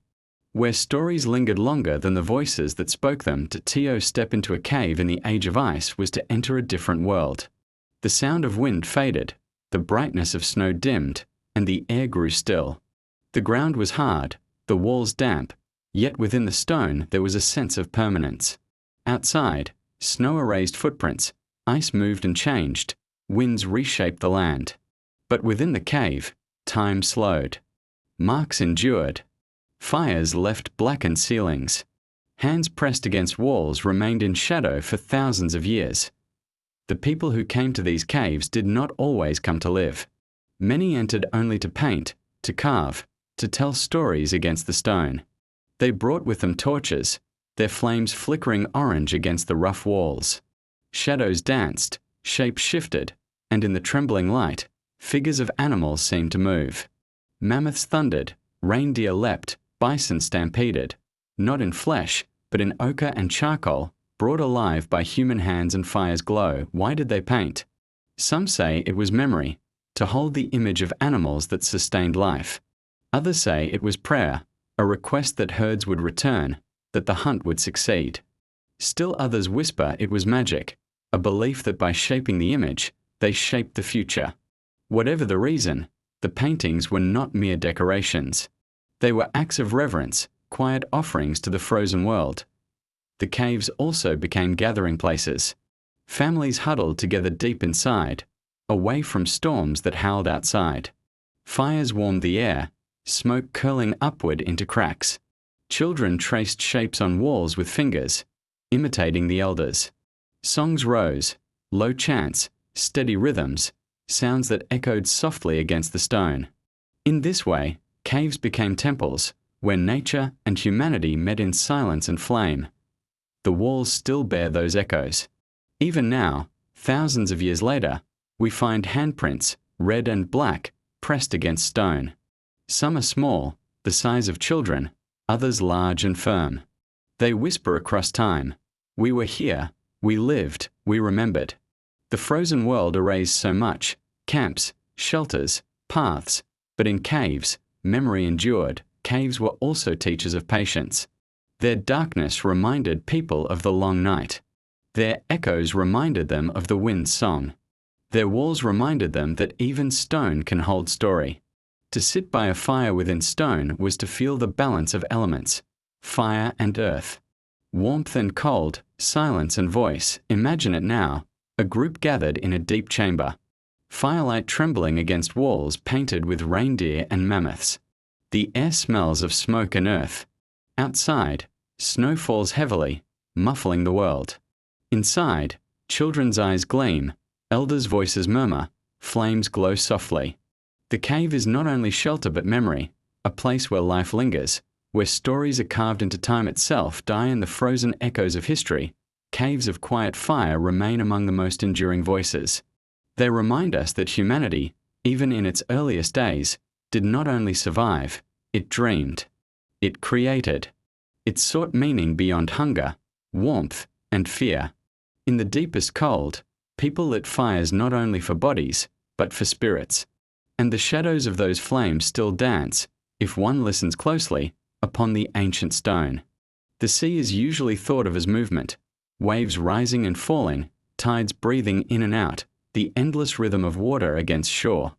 Speaker 1: where stories lingered longer than the voices that spoke them. To step into a cave in the age of ice was to enter a different world. The sound of wind faded, The brightness of snow dimmed, and the air grew still. The ground was hard, the walls damp, yet within the stone there was a sense of permanence. Outside, snow erased footprints, ice moved and changed, winds reshaped the land. But within the cave, time slowed. Marks endured. Fires left blackened ceilings. Hands pressed against walls remained in shadow for thousands of years. The people who came to these caves did not always come to live. Many entered only to paint, to carve, to tell stories against the stone. They brought with them torches, their flames flickering orange against the rough walls. Shadows danced, shapes shifted, and in the trembling light, figures of animals seemed to move. Mammoths thundered, reindeer leapt, bison stampeded, not in flesh, but in ochre and charcoal, brought alive by human hands and fire's glow. Why did they paint? Some say it was memory, to hold the image of animals that sustained life. Others say it was prayer, a request that herds would return, that the hunt would succeed. Still others whisper it was magic, a belief that by shaping the image, they shaped the future. Whatever the reason, the paintings were not mere decorations. They were acts of reverence, quiet offerings to the frozen world. The caves also became gathering places. Families huddled together deep inside, away from storms that howled outside. Fires warmed the air, smoke curling upward into cracks. Children traced shapes on walls with fingers, imitating the elders. Songs rose, low chants, steady rhythms, sounds that echoed softly against the stone. In this way, caves became temples, where nature and humanity met in silence and flame. The walls still bear those echoes. Even now, thousands of years later, we find handprints, red and black, pressed against stone. Some are small, the size of children, others large and firm. They whisper across time. We were here, we lived, we remembered. The frozen world erased so much, camps, shelters, paths, but in caves, memory endured. Caves were also teachers of patience. Their darkness reminded people of the long night. Their echoes reminded them of the wind's song. Their walls reminded them that even stone can hold story. To sit by a fire within stone was to feel the balance of elements, fire and earth, warmth and cold, silence and voice. Imagine it now, a group gathered in a deep chamber. Firelight trembling against walls painted with reindeer and mammoths. The air smells of smoke and earth. Outside, snow falls heavily, muffling the world. Inside, children's eyes gleam, elders' voices murmur, flames glow softly. The cave is not only shelter but memory, a place where life lingers, where stories are carved into time itself, die in the frozen echoes of history. Caves of quiet fire remain among the most enduring voices. They remind us that humanity, even in its earliest days, did not only survive, it dreamed. It created. It sought meaning beyond hunger, warmth, and fear. In the deepest cold, people lit fires not only for bodies, but for spirits. And the shadows of those flames still dance, if one listens closely, upon the ancient stone. The sea is usually thought of as movement, waves rising and falling, tides breathing in and out, the endless rhythm of water against shore.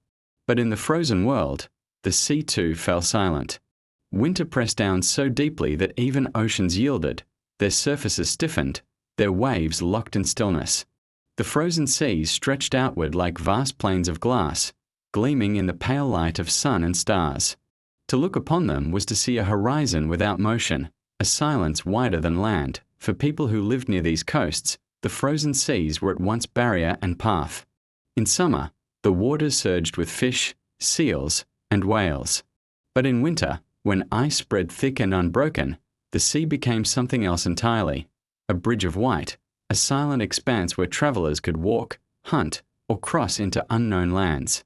Speaker 1: But in the frozen world, the sea too fell silent. Winter pressed down so deeply that even oceans yielded, their surfaces stiffened, their waves locked in stillness. The frozen seas stretched outward like vast plains of glass, gleaming in the pale light of sun and stars. To look upon them was to see a horizon without motion, a silence wider than land. For people who lived near these coasts, the frozen seas were at once barrier and path. In summer, the waters surged with fish, seals, and whales. But in winter, when ice spread thick and unbroken, the sea became something else entirely, a bridge of white, a silent expanse where travelers could walk, hunt, or cross into unknown lands.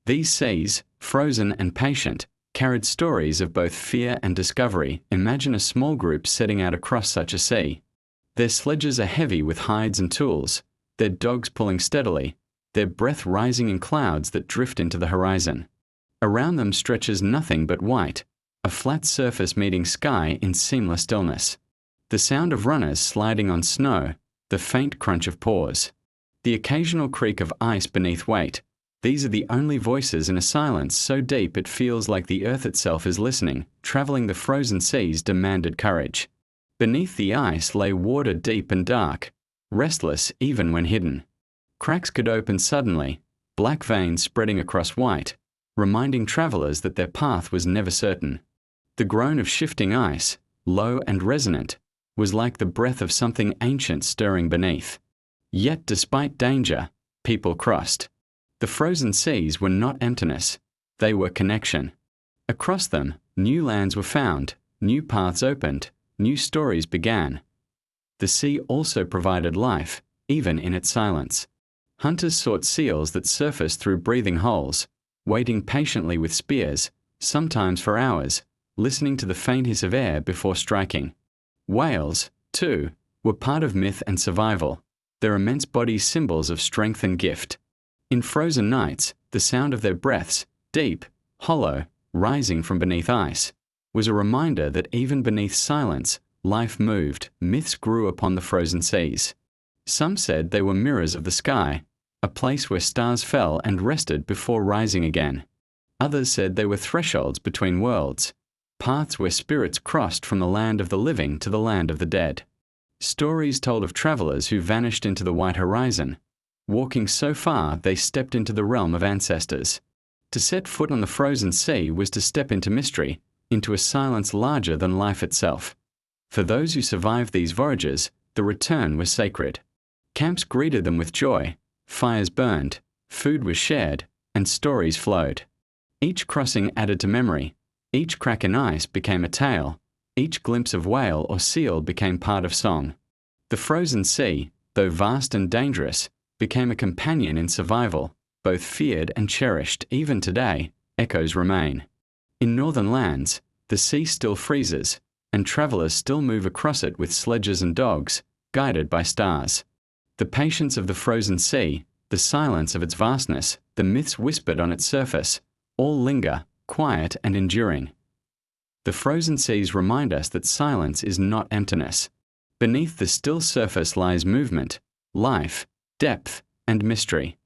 Speaker 1: These seas, frozen and patient, carried stories of both fear and discovery. Imagine a small group setting out across such a sea. Their sledges are heavy with hides and tools, their dogs pulling steadily, their breath rising in clouds that drift into the horizon. Around them stretches nothing but white, a flat surface meeting sky in seamless stillness. The sound of runners sliding on snow, the faint crunch of paws. The occasional creak of ice beneath weight, These are the only voices in a silence so deep it feels like the earth itself is listening. Traveling the frozen seas demanded courage. Beneath the ice lay water deep and dark, restless even when hidden. Cracks could open suddenly, black veins spreading across white, reminding travelers that their path was never certain. The groan of shifting ice, low and resonant, was like the breath of something ancient stirring beneath. Yet despite danger, people crossed. The frozen seas were not emptiness, they were connection. Across them, new lands were found, new paths opened, new stories began. The sea also provided life, even in its silence. Hunters sought seals that surfaced through breathing holes, waiting patiently with spears, sometimes for hours, listening to the faint hiss of air before striking. Whales, too, were part of myth and survival, their immense bodies symbols of strength and gift. In frozen nights, the sound of their breaths, deep, hollow, rising from beneath ice, was a reminder that even beneath silence, life moved, myths grew upon the frozen seas. Some said they were mirrors of the sky, a place where stars fell and rested before rising again. Others said they were thresholds between worlds, paths where spirits crossed from the land of the living to the land of the dead. Stories told of travelers who vanished into the white horizon. Walking so far, they stepped into the realm of ancestors. To set foot on the frozen sea was to step into mystery, into a silence larger than life itself. For those who survived these voyages, the return was sacred. Camps greeted them with joy, fires burned, food was shared, and stories flowed. Each crossing added to memory, each crack in ice became a tale, each glimpse of whale or seal became part of song. The frozen sea, though vast and dangerous, became a companion in survival, both feared and cherished. Even today, echoes remain. In northern lands, the sea still freezes, and travelers still move across it with sledges and dogs, guided by stars. The patience of the frozen sea, the silence of its vastness, the myths whispered on its surface, all linger, quiet and enduring. The frozen seas remind us that silence is not emptiness. Beneath the still surface lies movement, life, depth, and mystery.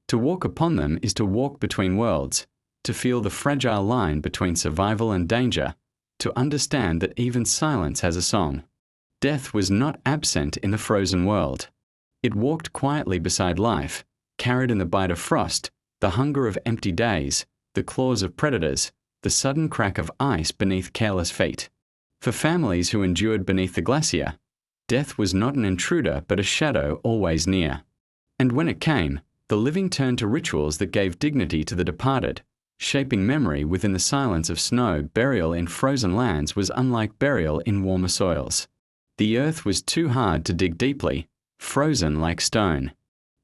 Speaker 1: To walk upon them is to walk between worlds, to feel the fragile line between survival and danger, to understand that even silence has a song. Death was not absent in the frozen world. It walked quietly beside life, carried in the bite of frost, the hunger of empty days, the claws of predators, the sudden crack of ice beneath careless feet. For families who endured beneath the glacier, death was not an intruder but a shadow always near. And when it came, the living turned to rituals that gave dignity to the departed, shaping memory within the silence of snow. Burial in frozen lands was unlike burial in warmer soils. The earth was too hard to dig deeply, frozen like stone.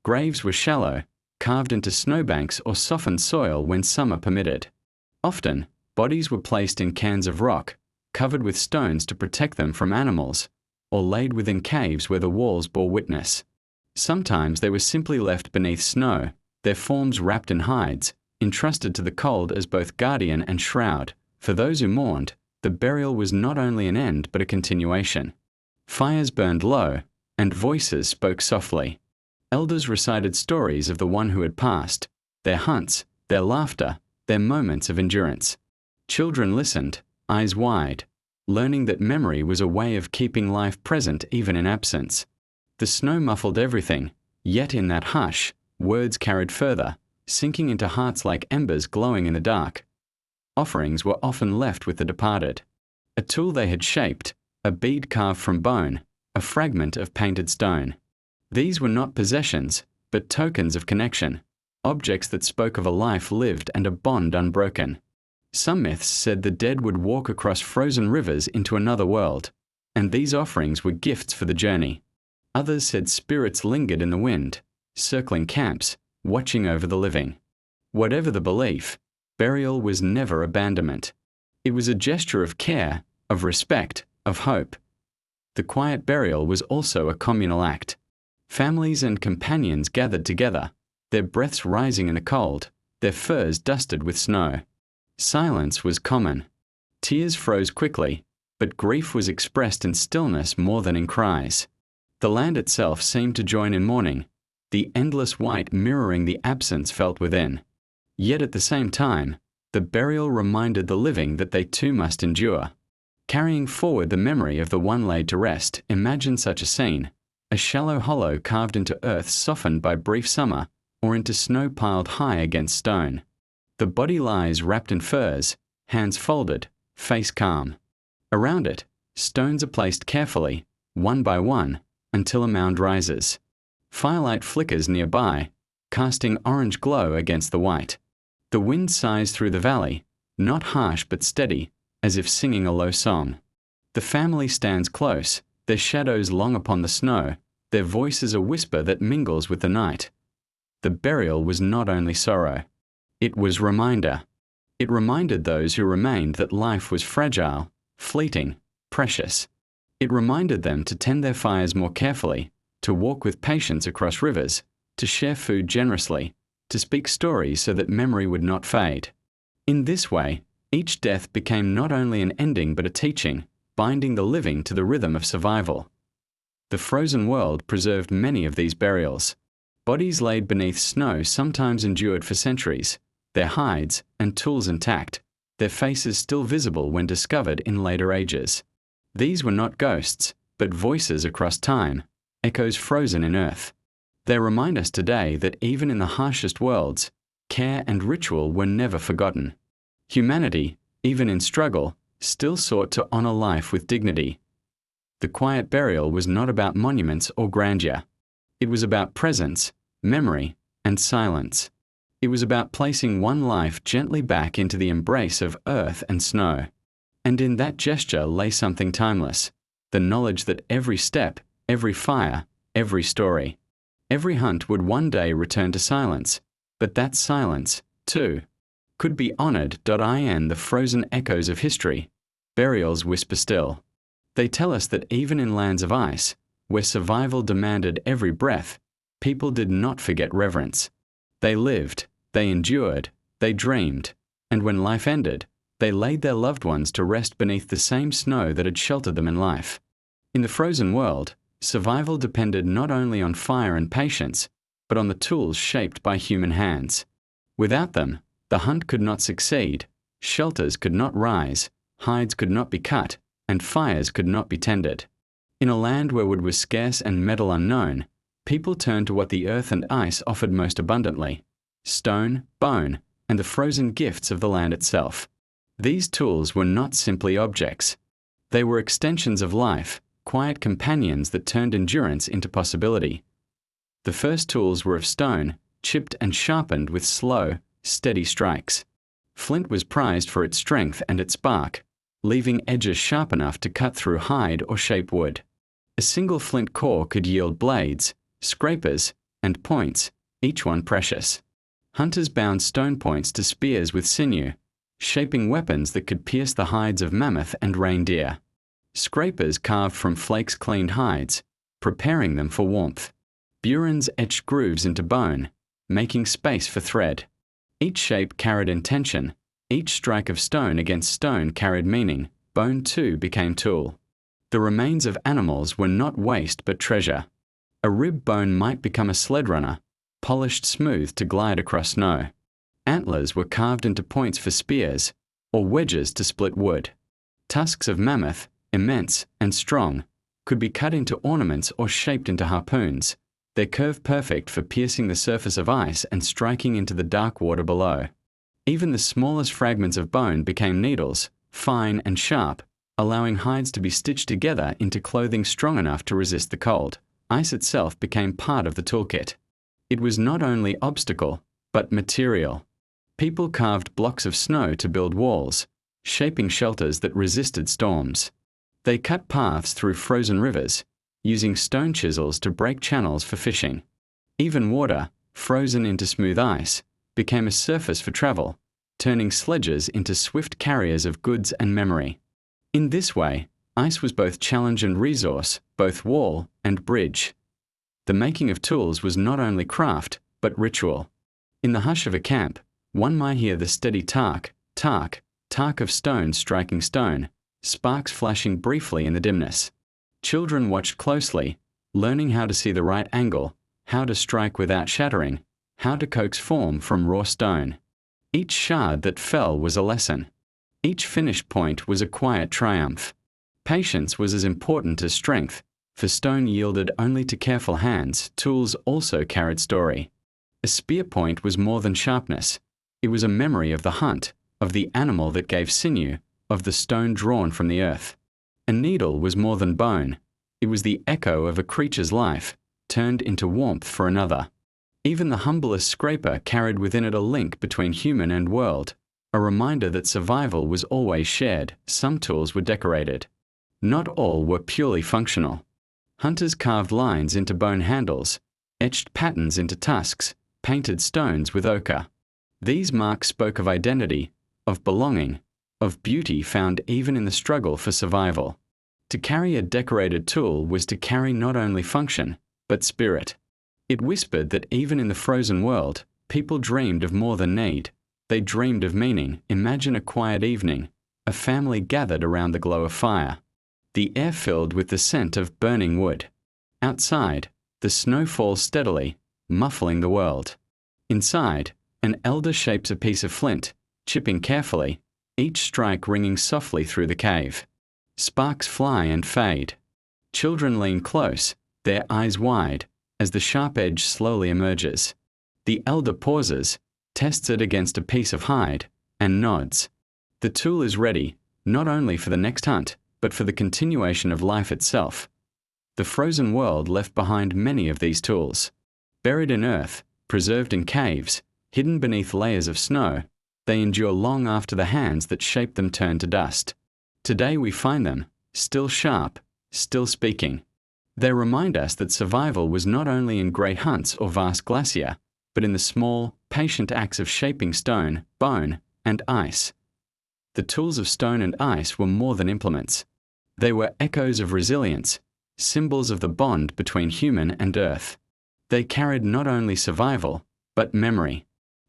Speaker 1: Graves were shallow, carved into snowbanks or softened soil when summer permitted. Often, bodies were placed in cans of rock, covered with stones to protect them from animals, or laid within caves where the walls bore witness. Sometimes they were simply left beneath snow, their forms wrapped in hides, entrusted to the cold as both guardian and shroud. For those who mourned, the burial was not only an end but a continuation. Fires burned low, and voices spoke softly. Elders recited stories of the one who had passed, their hunts, their laughter, their moments of endurance. Children listened, eyes wide, learning that memory was a way of keeping life present even in absence. The snow muffled everything, yet in that hush, words carried further, sinking into hearts like embers glowing in the dark. Offerings were often left with the departed. A tool they had shaped, a bead carved from bone, a fragment of painted stone. These were not possessions, but tokens of connection, objects that spoke of a life lived and a bond unbroken. Some myths said the dead would walk across frozen rivers into another world, and these offerings were gifts for the journey. Others said spirits lingered in the wind, circling camps, watching over the living. Whatever the belief, burial was never abandonment. It was a gesture of care, of respect, of hope. The quiet burial was also a communal act. Families and companions gathered together, their breaths rising in the cold, their furs dusted with snow. Silence was common. Tears froze quickly, but grief was expressed in stillness more than in cries. The land itself seemed to join in mourning, the endless white mirroring the absence felt within. Yet at the same time, the burial reminded the living that they too must endure. Carrying forward the memory of the one laid to rest, imagine such a scene: a shallow hollow carved into earth softened by brief summer, or into snow piled high against stone. The body lies wrapped in furs, hands folded, face calm. Around it, stones are placed carefully, one by one, until a mound rises. Firelight flickers nearby, casting orange glow against the white. The wind sighs through the valley, not harsh but steady, as if singing a low song. The family stands close, their shadows long upon the snow, their voices a whisper that mingles with the night. The burial was not only sorrow. It was reminder. It reminded those who remained that life was fragile, fleeting, precious. It reminded them to tend their fires more carefully, to walk with patience across rivers, to share food generously, to speak stories so that memory would not fade. In this way, each death became not only an ending but a teaching, binding the living to the rhythm of survival. The frozen world preserved many of these burials. Bodies laid beneath snow sometimes endured for centuries, their hides and tools intact, their faces still visible when discovered in later ages. These were not ghosts, but voices across time, echoes frozen in earth. They remind us today that even in the harshest worlds, care and ritual were never forgotten. Humanity, even in struggle, still sought to honor life with dignity. The quiet burial was not about monuments or grandeur. It was about presence, memory, and silence. It was about placing one life gently back into the embrace of earth and snow. And in that gesture lay something timeless, the knowledge that every step, every fire, every story, every hunt would one day return to silence, but that silence, too, could be honored. In the frozen echoes of history, burials whisper still. They tell us that even in lands of ice, where survival demanded every breath, people did not forget reverence. They lived, they endured, they dreamed, and when life ended, they laid their loved ones to rest beneath the same snow that had sheltered them in life. In the frozen world, survival depended not only on fire and patience, but on the tools shaped by human hands. Without them, the hunt could not succeed, shelters could not rise, hides could not be cut, and fires could not be tended. In a land where wood was scarce and metal unknown, people turned to what the earth and ice offered most abundantly: stone, bone, and the frozen gifts of the land itself. These tools were not simply objects. They were extensions of life, quiet companions that turned endurance into possibility. The first tools were of stone, chipped and sharpened with slow, steady strikes. Flint was prized for its strength and its spark, leaving edges sharp enough to cut through hide or shape wood. A single flint core could yield blades, scrapers, and points, each one precious. Hunters bound stone points to spears with sinew, shaping weapons that could pierce the hides of mammoth and reindeer. Scrapers carved from flakes cleaned hides, preparing them for warmth. Burins etched grooves into bone, making space for thread. Each shape carried intention. Each strike of stone against stone carried meaning. Bone too became tool. The remains of animals were not waste but treasure. A rib bone might become a sled runner, polished smooth to glide across snow. Antlers were carved into points for spears, or wedges to split wood. Tusks of mammoth, immense and strong, could be cut into ornaments or shaped into harpoons, their curve perfect for piercing the surface of ice and striking into the dark water below. Even the smallest fragments of bone became needles, fine and sharp, allowing hides to be stitched together into clothing strong enough to resist the cold. Ice itself became part of the toolkit. It was not only obstacle, but material. People carved blocks of snow to build walls, shaping shelters that resisted storms. They cut paths through frozen rivers, using stone chisels to break channels for fishing. Even water, frozen into smooth ice, became a surface for travel, turning sledges into swift carriers of goods and memory. In this way, ice was both challenge and resource, both wall and bridge. The making of tools was not only craft, but ritual. In the hush of a camp, one might hear the steady tark of stone striking stone, sparks flashing briefly in the dimness. Children watched closely, learning how to see the right angle, how to strike without shattering, how to coax form from raw stone. Each shard that fell was a lesson. Each finished point was a quiet triumph. Patience was as important as strength, for stone yielded only to careful hands. Tools also carried story. A spear point was more than sharpness. It was a memory of the hunt, of the animal that gave sinew, of the stone drawn from the earth. A needle was more than bone. It was the echo of a creature's life, turned into warmth for another. Even the humblest scraper carried within it a link between human and world, a reminder that survival was always shared. Some tools were decorated. Not all were purely functional. Hunters carved lines into bone handles, etched patterns into tusks, painted stones with ochre. These marks spoke of identity, of belonging, of beauty found even in the struggle for survival. To carry a decorated tool was to carry not only function, but spirit. It whispered that even in the frozen world, people dreamed of more than need. They dreamed of meaning. Imagine a quiet evening, a family gathered around the glow of fire. The air filled with the scent of burning wood. Outside, the snow falls steadily, muffling the world. Inside, an elder shapes a piece of flint, chipping carefully, each strike ringing softly through the cave. Sparks fly and fade. Children lean close, their eyes wide, as the sharp edge slowly emerges. The elder pauses, tests it against a piece of hide, and nods. The tool is ready, not only for the next hunt, but for the continuation of life itself. The frozen world left behind many of these tools. Buried in earth, preserved in caves, hidden beneath layers of snow, they endure long after the hands that shaped them turn to dust. Today we find them, still sharp, still speaking. They remind us that survival was not only in great hunts or vast glacier, but in the small, patient acts of shaping stone, bone, and ice. The tools of stone and ice were more than implements. They were echoes of resilience, symbols of the bond between human and earth. They carried not only survival, but memory.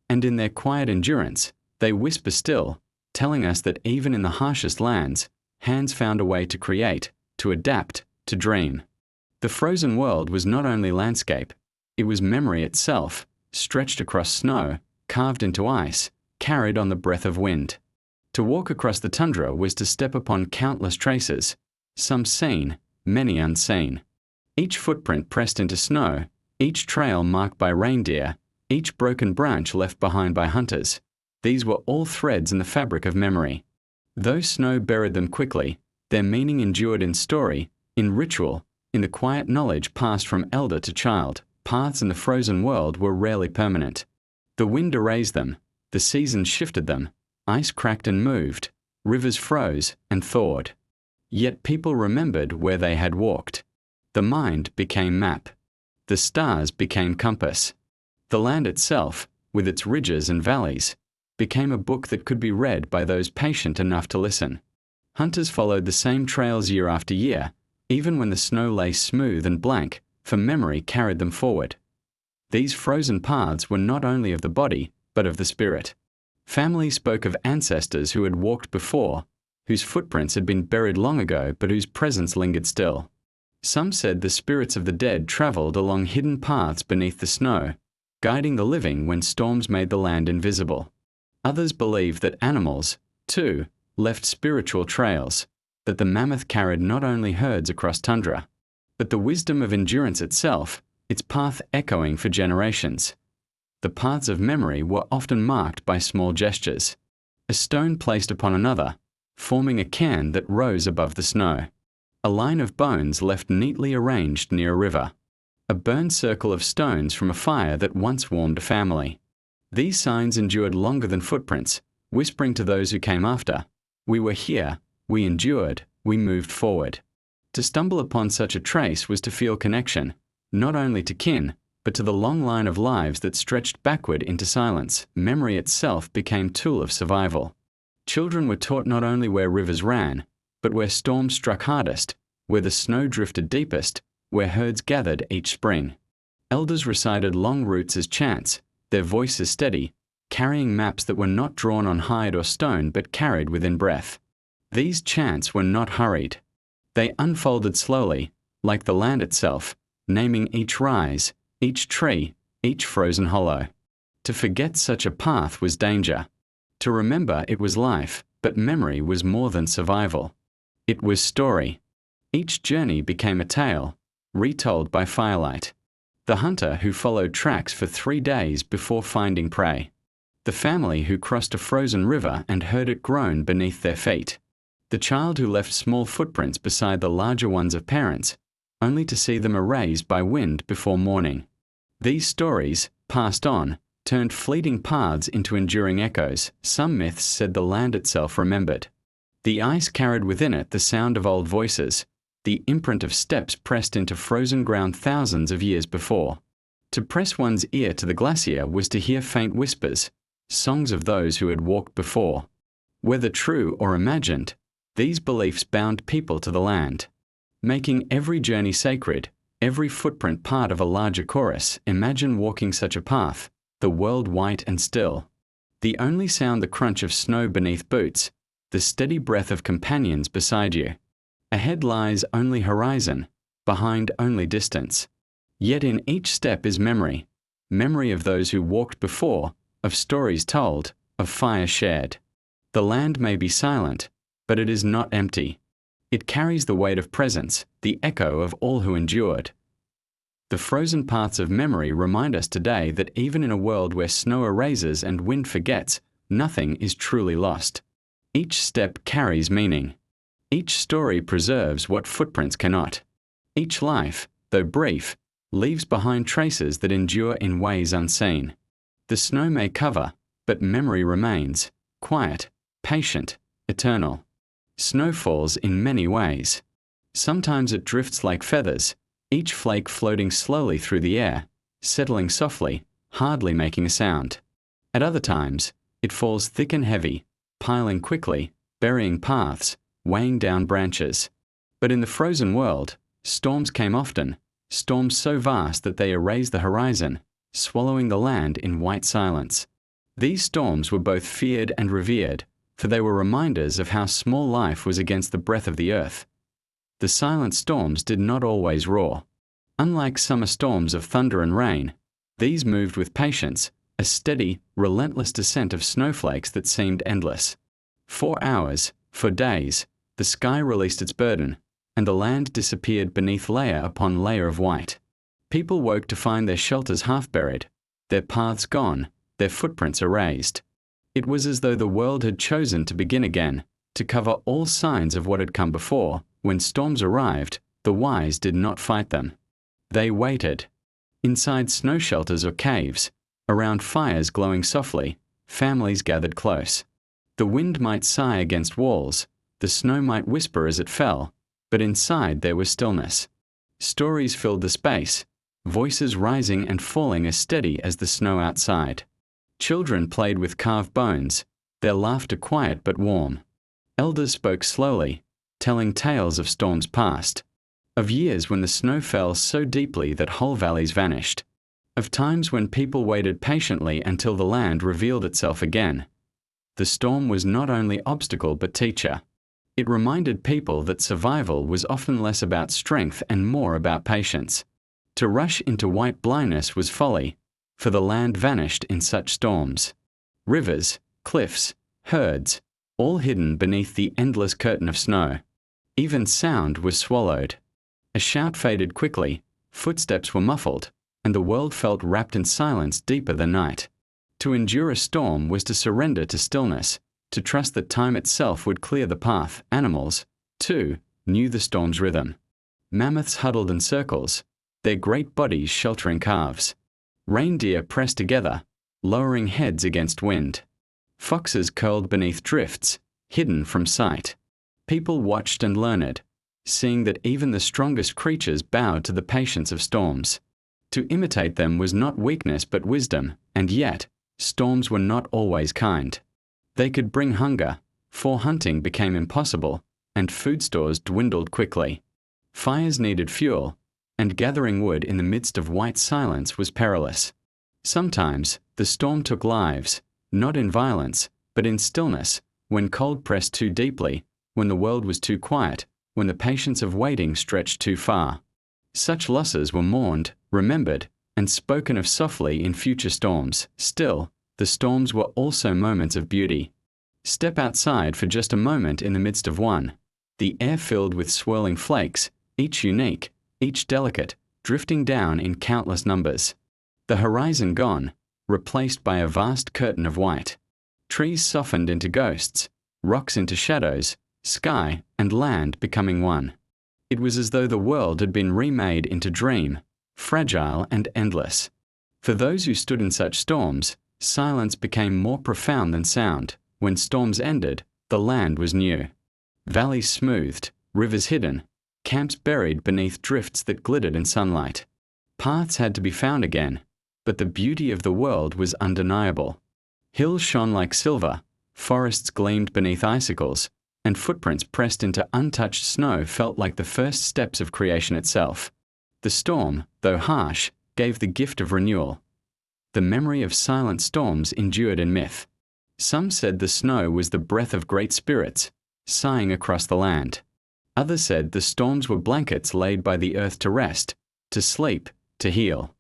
Speaker 1: And in their quiet endurance, they whisper still, telling us that even in the harshest lands, hands found a way to create, to adapt, to dream. The frozen world was not only landscape, it was memory itself, stretched across snow, carved into ice, carried on the breath of wind. To walk across the tundra was to step upon countless traces, some seen, many unseen. Each footprint pressed into snow, each trail marked by reindeer, each broken branch left behind by hunters. These were all threads in the fabric of memory. Though snow buried them quickly, their meaning endured in story, in ritual, in the quiet knowledge passed from elder to child. Paths in the frozen world were rarely permanent. The wind erased them, the seasons shifted them, ice cracked and moved, rivers froze and thawed. Yet people remembered where they had walked. The mind became map. The stars became compass. The land itself, with its ridges and valleys, became a book that could be read by those patient enough to listen. Hunters followed the same trails year after year, even when the snow lay smooth and blank, for memory carried them forward. These frozen paths were not only of the body, but of the spirit. Families spoke of ancestors who had walked before, whose footprints had been buried long ago, but whose presence lingered still. Some said the spirits of the dead traveled along hidden paths beneath the snow, guiding the living when storms made the land invisible. Others believed that animals, too, left spiritual trails, that the mammoth carried not only herds across tundra, but the wisdom of endurance itself, its path echoing for generations. The paths of memory were often marked by small gestures, a stone placed upon another, forming a cairn that rose above the snow, a line of bones left neatly arranged near a river, a burned circle of stones from a fire that once warmed a family. These signs endured longer than footprints, whispering to those who came after, "We were here, we endured, we moved forward." To stumble upon such a trace was to feel connection, not only to kin, but to the long line of lives that stretched backward into silence. Memory itself became tool of survival. Children were taught not only where rivers ran, but where storms struck hardest, where the snow drifted deepest, where herds gathered each spring. Elders recited long routes as chants, their voices steady, carrying maps that were not drawn on hide or stone but carried within breath. These chants were not hurried. They unfolded slowly, like the land itself, naming each rise, each tree, each frozen hollow. To forget such a path was danger. To remember it was life, but memory was more than survival. It was story. Each journey became a tale, retold by firelight. The hunter who followed tracks for 3 days before finding prey. The family who crossed a frozen river and heard it groan beneath their feet. The child who left small footprints beside the larger ones of parents, only to see them erased by wind before morning. These stories, passed on, turned fleeting paths into enduring echoes. Some myths said the land itself remembered. The ice carried within it the sound of old voices, the imprint of steps pressed into frozen ground thousands of years before. To press one's ear to the glacier was to hear faint whispers, songs of those who had walked before. Whether true or imagined, these beliefs bound people to the land, making every journey sacred, every footprint part of a larger chorus. Imagine walking such a path, the world white and still. The only sound the crunch of snow beneath boots, the steady breath of companions beside you. Ahead lies only horizon, behind only distance. Yet in each step is memory, memory of those who walked before, of stories told, of fire shared. The land may be silent, but it is not empty. It carries the weight of presence, the echo of all who endured. The frozen paths of memory remind us today that even in a world where snow erases and wind forgets, nothing is truly lost. Each step carries meaning. Each story preserves what footprints cannot. Each life, though brief, leaves behind traces that endure in ways unseen. The snow may cover, but memory remains, quiet, patient, eternal. Snow falls in many ways. Sometimes it drifts like feathers, each flake floating slowly through the air, settling softly, hardly making a sound. At other times, it falls thick and heavy, piling quickly, burying paths, weighing down branches. But in the frozen world, storms came often, storms so vast that they erased the horizon, swallowing the land in white silence. These storms were both feared and revered, for they were reminders of how small life was against the breath of the earth. The silent storms did not always roar. Unlike summer storms of thunder and rain, these moved with patience, a steady, relentless descent of snowflakes that seemed endless. For hours, for days, the sky released its burden, and the land disappeared beneath layer upon layer of white. People woke to find their shelters half buried, their paths gone, their footprints erased. It was as though the world had chosen to begin again, to cover all signs of what had come before. When storms arrived, the wise did not fight them. They waited. Inside snow shelters or caves, around fires glowing softly, families gathered close. The wind might sigh against walls, the snow might whisper as it fell, but inside there was stillness. Stories filled the space, voices rising and falling as steady as the snow outside. Children played with carved bones, their laughter quiet but warm. Elders spoke slowly, telling tales of storms past, of years when the snow fell so deeply that whole valleys vanished, of times when people waited patiently until the land revealed itself again. The storm was not only obstacle but teacher. It reminded people that survival was often less about strength and more about patience. To rush into white blindness was folly, for the land vanished in such storms. Rivers, cliffs, herds, all hidden beneath the endless curtain of snow. Even sound was swallowed. A shout faded quickly, footsteps were muffled, and the world felt wrapped in silence deeper than night. To endure a storm was to surrender to stillness, to trust that time itself would clear the path. Animals, too, knew the storm's rhythm. Mammoths huddled in circles, their great bodies sheltering calves. Reindeer pressed together, lowering heads against wind. Foxes curled beneath drifts, hidden from sight. People watched and learned, seeing that even the strongest creatures bowed to the patience of storms. To imitate them was not weakness but wisdom, and yet, storms were not always kind. They could bring hunger, for hunting became impossible, and food stores dwindled quickly. Fires needed fuel, and gathering wood in the midst of white silence was perilous. Sometimes, the storm took lives, not in violence, but in stillness, when cold pressed too deeply, when the world was too quiet, when the patience of waiting stretched too far. Such losses were mourned, remembered, and spoken of softly in future storms. Still, the storms were also moments of beauty. Step outside for just a moment in the midst of one. The air filled with swirling flakes, each unique, each delicate, drifting down in countless numbers. The horizon gone, replaced by a vast curtain of white. Trees softened into ghosts, rocks into shadows, sky and land becoming one. It was as though the world had been remade into dream, fragile and endless. For those who stood in such storms, silence became more profound than sound. When storms ended, the land was new. Valleys smoothed, rivers hidden, camps buried beneath drifts that glittered in sunlight. Paths had to be found again, but the beauty of the world was undeniable. Hills shone like silver, forests gleamed beneath icicles, and footprints pressed into untouched snow felt like the first steps of creation itself. The storm, though harsh, gave the gift of renewal. The memory of silent storms endured in myth. Some said the snow was the breath of great spirits, sighing across the land. Others said the storms were blankets laid by the earth to rest, to sleep, to heal.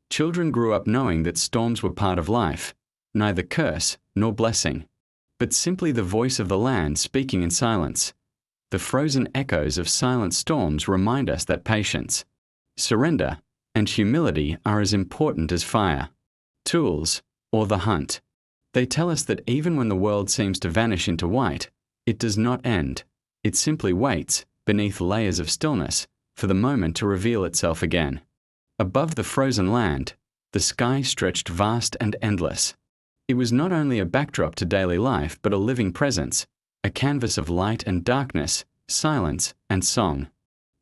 Speaker 1: Children grew up knowing that storms were part of life, neither curse nor blessing, but simply the voice of the land speaking in silence. The frozen echoes of silent storms remind us that patience, surrender, and humility are as important as fire, tools, or the hunt. They tell us that even when the world seems to vanish into white, it does not end. It simply waits, beneath layers of stillness, for the moment to reveal itself again. Above the frozen land, the sky stretched vast and endless. It was not only a backdrop to daily life but a living presence, a canvas of light and darkness, silence and song.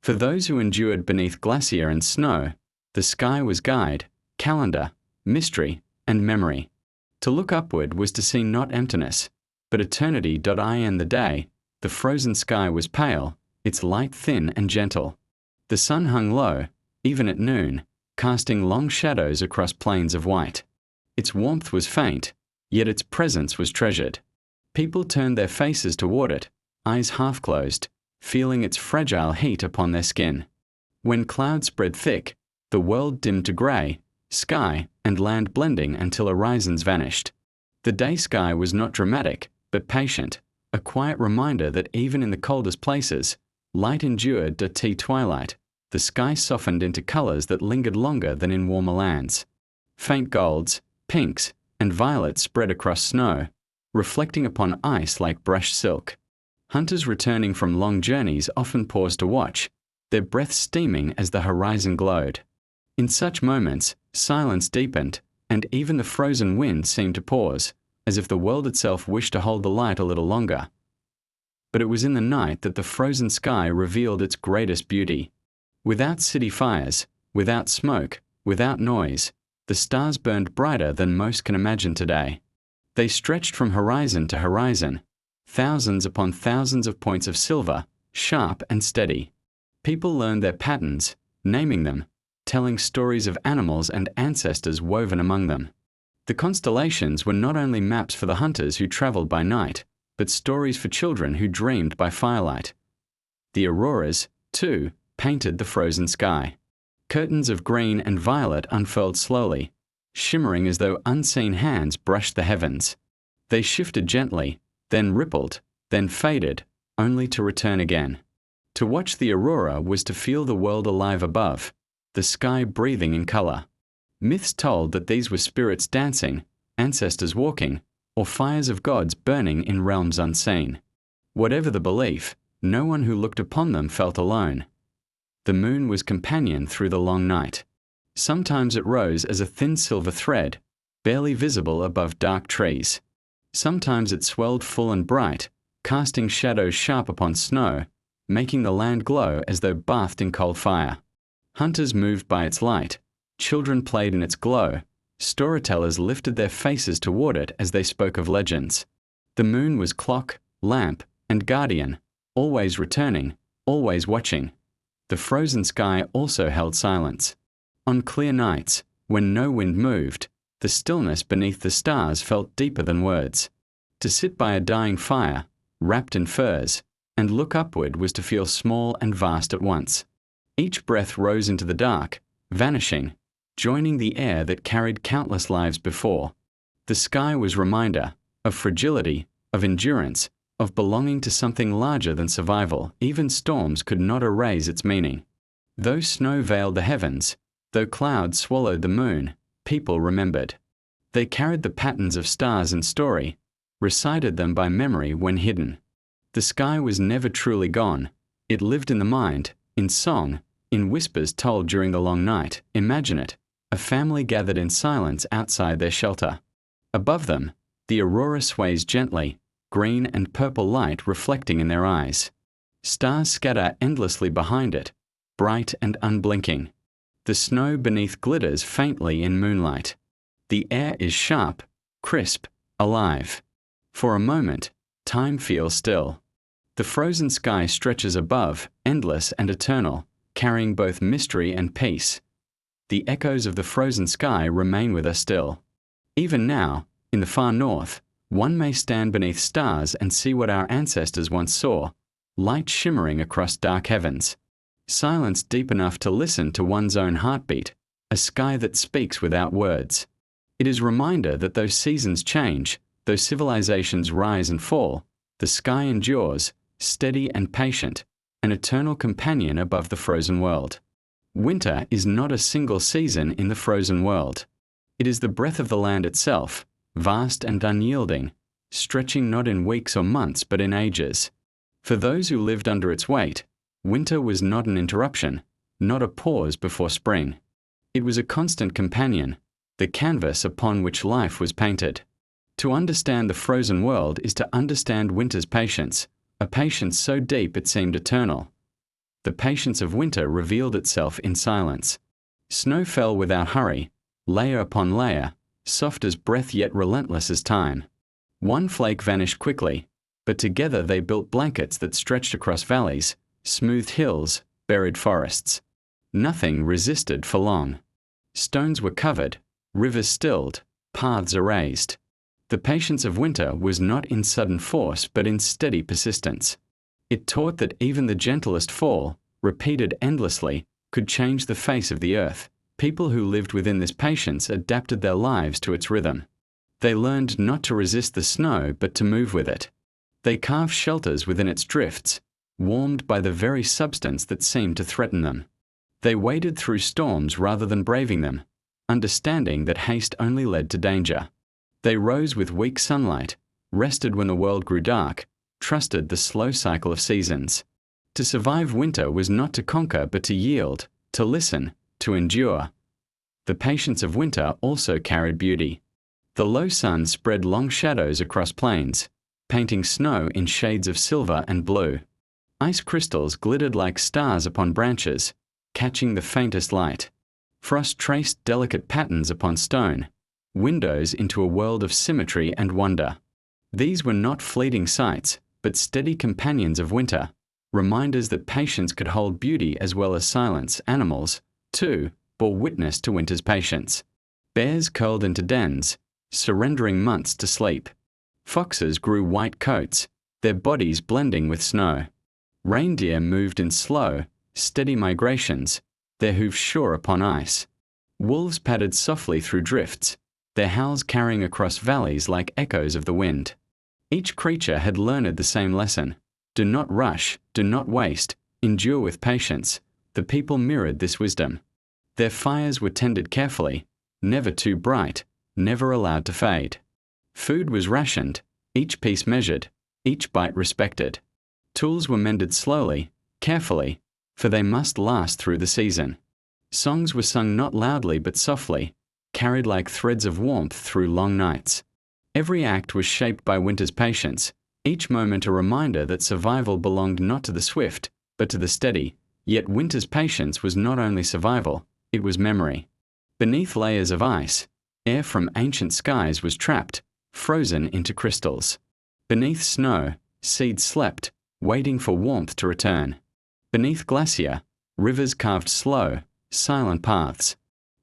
Speaker 1: For those who endured beneath glacier and snow, the sky was guide, calendar, mystery, and memory. To look upward was to see not emptiness, but eternity. In the day, the frozen sky was pale, its light thin and gentle. The sun hung low, even at noon, casting long shadows across plains of white. Its warmth was faint, yet its presence was treasured. People turned their faces toward it, eyes half closed, feeling its fragile heat upon their skin. When clouds spread thick, the world dimmed to grey, sky and land blending until horizons vanished. The day sky was not dramatic, but patient, a quiet reminder that even in the coldest places, light endured. Twilight, the sky softened into colours that lingered longer than in warmer lands. Faint golds, pinks, and violets spread across snow, reflecting upon ice like brushed silk. Hunters returning from long journeys often paused to watch, their breath steaming as the horizon glowed. In such moments, silence deepened, and even the frozen wind seemed to pause, as if the world itself wished to hold the light a little longer. But it was in the night that the frozen sky revealed its greatest beauty. Without city fires, without smoke, without noise, the stars burned brighter than most can imagine today. They stretched from horizon to horizon, thousands upon thousands of points of silver, sharp and steady. People learned their patterns, naming them, telling stories of animals and ancestors woven among them. The constellations were not only maps for the hunters who traveled by night, but stories for children who dreamed by firelight. The auroras, too, painted the frozen sky. Curtains of green and violet unfurled slowly, shimmering as though unseen hands brushed the heavens. They shifted gently, then rippled, then faded, only to return again. To watch the aurora was to feel the world alive above, the sky breathing in color. Myths told that these were spirits dancing, ancestors walking, or fires of gods burning in realms unseen. Whatever the belief, no one who looked upon them felt alone. The moon was companion through the long night. Sometimes it rose as a thin silver thread, barely visible above dark trees. Sometimes it swelled full and bright, casting shadows sharp upon snow, making the land glow as though bathed in cold fire. Hunters moved by its light, children played in its glow, storytellers lifted their faces toward it as they spoke of legends. The moon was clock, lamp, and guardian, always returning, always watching. The frozen sky also held silence. On clear nights, when no wind moved, the stillness beneath the stars felt deeper than words. To sit by a dying fire, wrapped in furs, and look upward was to feel small and vast at once. Each breath rose into the dark, vanishing, joining the air that carried countless lives before. The sky was reminder of fragility, of endurance, of belonging to something larger than survival. Even storms could not erase its meaning. Though snow veiled the heavens, though clouds swallowed the moon, people remembered. They carried the patterns of stars in story, recited them by memory when hidden. The sky was never truly gone. It lived in the mind, in song, in whispers told during the long night. Imagine it, a family gathered in silence outside their shelter. Above them, the aurora sways gently, green and purple light reflecting in their eyes. Stars scatter endlessly behind it, bright and unblinking. The snow beneath glitters faintly in moonlight. The air is sharp, crisp, alive. For a moment, time feels still. The frozen sky stretches above, endless and eternal, carrying both mystery and peace. The echoes of the frozen sky remain with us still. Even now, in the far north, one may stand beneath stars and see what our ancestors once saw, light shimmering across dark heavens. Silence deep enough to listen to one's own heartbeat, a sky that speaks without words. It is a reminder that though seasons change, though civilizations rise and fall, the sky endures, steady and patient, an eternal companion above the frozen world. Winter is not a single season in the frozen world. It is the breath of the land itself, vast and unyielding, stretching not in weeks or months but in ages. For those who lived under its weight, winter was not an interruption, not a pause before spring. It was a constant companion, the canvas upon which life was painted. To understand the frozen world is to understand winter's patience, a patience so deep it seemed eternal. The patience of winter revealed itself in silence. Snow fell without hurry, layer upon layer, soft as breath yet relentless as time. One flake vanished quickly, but together they built blankets that stretched across valleys, smoothed hills, buried forests. Nothing resisted for long. Stones were covered, rivers stilled, paths erased. The patience of winter was not in sudden force but in steady persistence. It taught that even the gentlest fall, repeated endlessly, could change the face of the earth. People who lived within this patience adapted their lives to its rhythm. They learned not to resist the snow but to move with it. They carved shelters within its drifts, warmed by the very substance that seemed to threaten them. They waded through storms rather than braving them, understanding that haste only led to danger. They rose with weak sunlight, rested when the world grew dark, trusted the slow cycle of seasons. To survive winter was not to conquer but to yield, to listen, to endure. The patience of winter also carried beauty. The low sun spread long shadows across plains, painting snow in shades of silver and blue. Ice crystals glittered like stars upon branches, catching the faintest light. Frost traced delicate patterns upon stone, windows into a world of symmetry and wonder. These were not fleeting sights, but steady companions of winter, reminders that patience could hold beauty as well as silence. Animals, too, bore witness to winter's patience. Bears curled into dens, surrendering months to sleep. Foxes grew white coats, their bodies blending with snow. Reindeer moved in slow, steady migrations, their hooves sure upon ice. Wolves padded softly through drifts, their howls carrying across valleys like echoes of the wind. Each creature had learned the same lesson. Do not rush, do not waste, endure with patience. The people mirrored this wisdom. Their fires were tended carefully, never too bright, never allowed to fade. Food was rationed, each piece measured, each bite respected. Tools were mended slowly, carefully, for they must last through the season. Songs were sung not loudly but softly, carried like threads of warmth through long nights. Every act was shaped by winter's patience, each moment a reminder that survival belonged not to the swift, but to the steady. Yet winter's patience was not only survival, it was memory. Beneath layers of ice, air from ancient skies was trapped, frozen into crystals. Beneath snow, seeds slept, waiting for warmth to return. Beneath glacier, rivers carved slow, silent paths.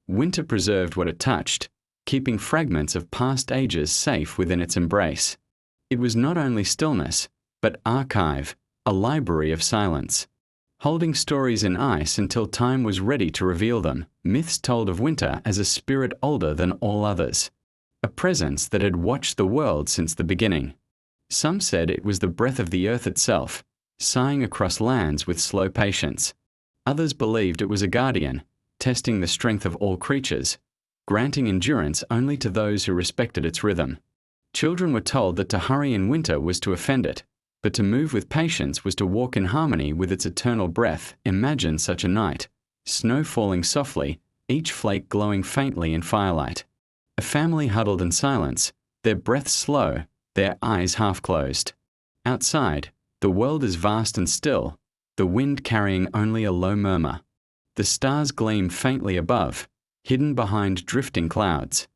Speaker 1: Winter preserved what it touched, keeping fragments of past ages safe within its embrace. It was not only stillness, but archive, a library of silence. Holding stories in ice until time was ready to reveal them, myths told of winter as a spirit older than all others, a presence that had watched the world since the beginning. Some said it was the breath of the earth itself, sighing across lands with slow patience. Others believed it was a guardian, testing the strength of all creatures, granting endurance only to those who respected its rhythm. Children were told that to hurry in winter was to offend it, but to move with patience was to walk in harmony with its eternal breath. Imagine such a night, snow falling softly, each flake glowing faintly in firelight. A family huddled in silence, their breaths slow, their eyes half closed. Outside, the world is vast and still, the wind carrying only a low murmur. The stars gleam faintly above, hidden behind drifting clouds.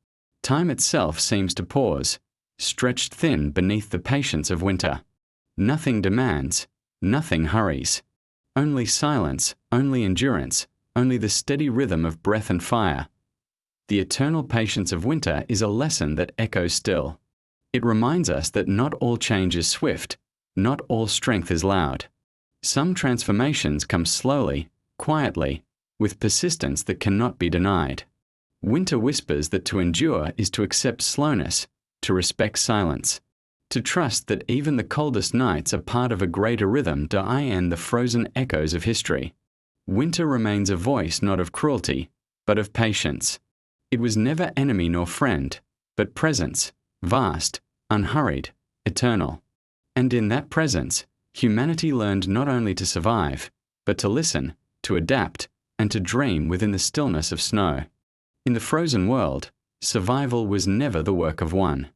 Speaker 1: Time itself seems to pause, stretched thin beneath the patience of winter. Nothing demands, nothing hurries. Only silence, only endurance, only the steady rhythm of breath and fire. The eternal patience of winter is a lesson that echoes still. It reminds us that not all change is swift, not all strength is loud. Some transformations come slowly, quietly, with persistence that cannot be denied. Winter whispers that to endure is to accept slowness, to respect silence, to trust that even the coldest nights are part of a greater rhythm to end the frozen echoes of history. Winter remains a voice not of cruelty, but of patience. It was never enemy nor friend, but presence, vast, unhurried, eternal. And in that presence, humanity learned not only to survive, but to listen, to adapt, and to dream within the stillness of snow. In the frozen world, survival was never the work of one.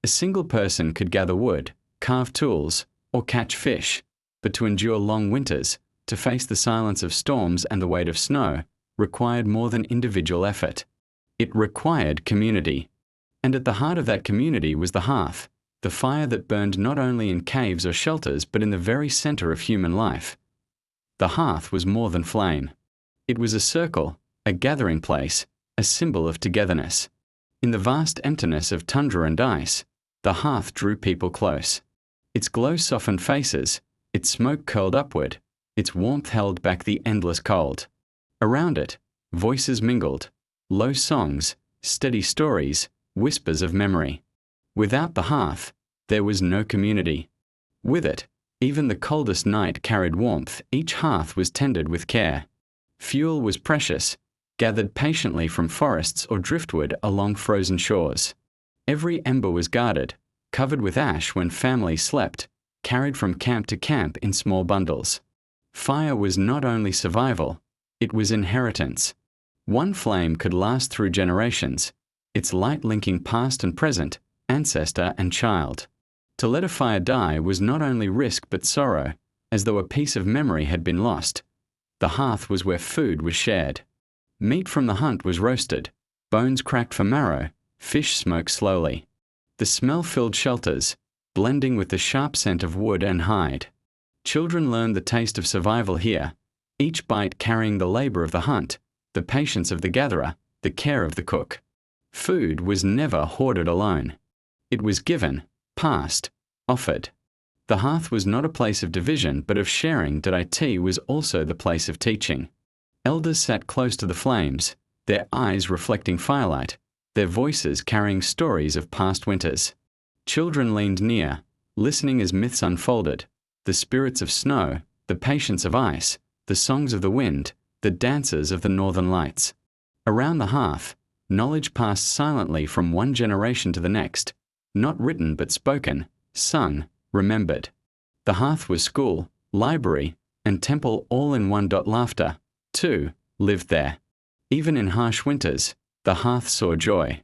Speaker 1: A single person could gather wood, carve tools, or catch fish, but to endure long winters, to face the silence of storms and the weight of snow, required more than individual effort. It required community. And at the heart of that community was the hearth, the fire that burned not only in caves or shelters but in the very center of human life. The hearth was more than flame. It was a circle, a gathering place, a symbol of togetherness. In the vast emptiness of tundra and ice, the hearth drew people close. Its glow softened faces, its smoke curled upward, its warmth held back the endless cold. Around it, voices mingled, low songs, steady stories, whispers of memory. Without the hearth, there was no community. With it, even the coldest night carried warmth. Each hearth was tended with care. Fuel was precious, gathered patiently from forests or driftwood along frozen shores. Every ember was guarded, covered with ash when families slept, carried from camp to camp in small bundles. Fire was not only survival, it was inheritance. One flame could last through generations, its light linking past and present, ancestor and child. To let a fire die was not only risk but sorrow, as though a piece of memory had been lost. The hearth was where food was shared. Meat from the hunt was roasted, bones cracked for marrow, fish smoked slowly. The smell filled shelters, blending with the sharp scent of wood and hide. Children learned the taste of survival here, each bite carrying the labor of the hunt, the patience of the gatherer, the care of the cook. Food was never hoarded alone. It was given, passed, offered. The hearth was not a place of division but of sharing. It was also the place of teaching. Elders sat close to the flames, their eyes reflecting firelight, their voices carrying stories of past winters. Children leaned near, listening as myths unfolded, the spirits of snow, the patience of ice, the songs of the wind, the dances of the northern lights. Around the hearth, knowledge passed silently from one generation to the next, not written but spoken, sung, remembered. The hearth was school, library, and temple all in one. Laughter, too, lived there. Even in harsh winters, the hearth saw joy.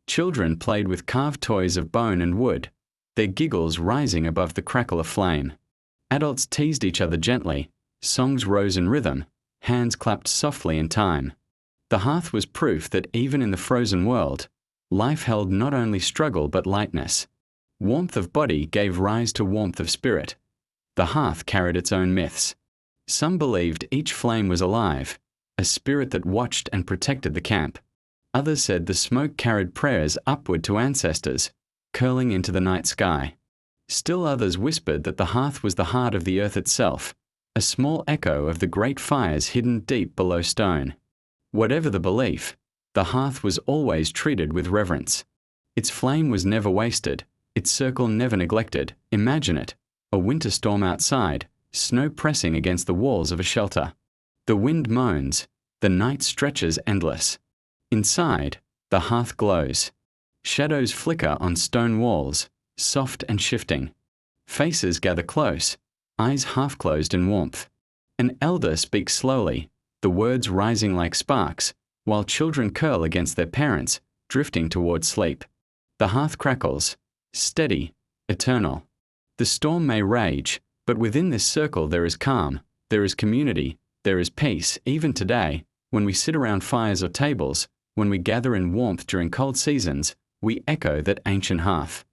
Speaker 1: Children played with carved toys of bone and wood, their giggles rising above the crackle of flame. Adults teased each other gently, songs rose in rhythm, hands clapped softly in time. The hearth was proof that even in the frozen world, life held not only struggle but lightness. Warmth of body gave rise to warmth of spirit. The hearth carried its own myths. Some believed each flame was alive, a spirit that watched and protected the camp. Others said the smoke carried prayers upward to ancestors, curling into the night sky. Still others whispered that the hearth was the heart of the earth itself, a small echo of the great fires hidden deep below stone. Whatever the belief, the hearth was always treated with reverence. Its flame was never wasted, its circle never neglected. Imagine it, a winter storm outside, snow pressing against the walls of a shelter. The wind moans, the night stretches endless. Inside, the hearth glows. Shadows flicker on stone walls, soft and shifting. Faces gather close, eyes half closed in warmth. An elder speaks slowly, the words rising like sparks, while children curl against their parents, drifting towards sleep. The hearth crackles, steady, eternal. The storm may rage, but within this circle there is calm, there is community, there is peace. Even today, when we sit around fires or tables, when we gather in warmth during cold seasons, we echo that ancient hearth.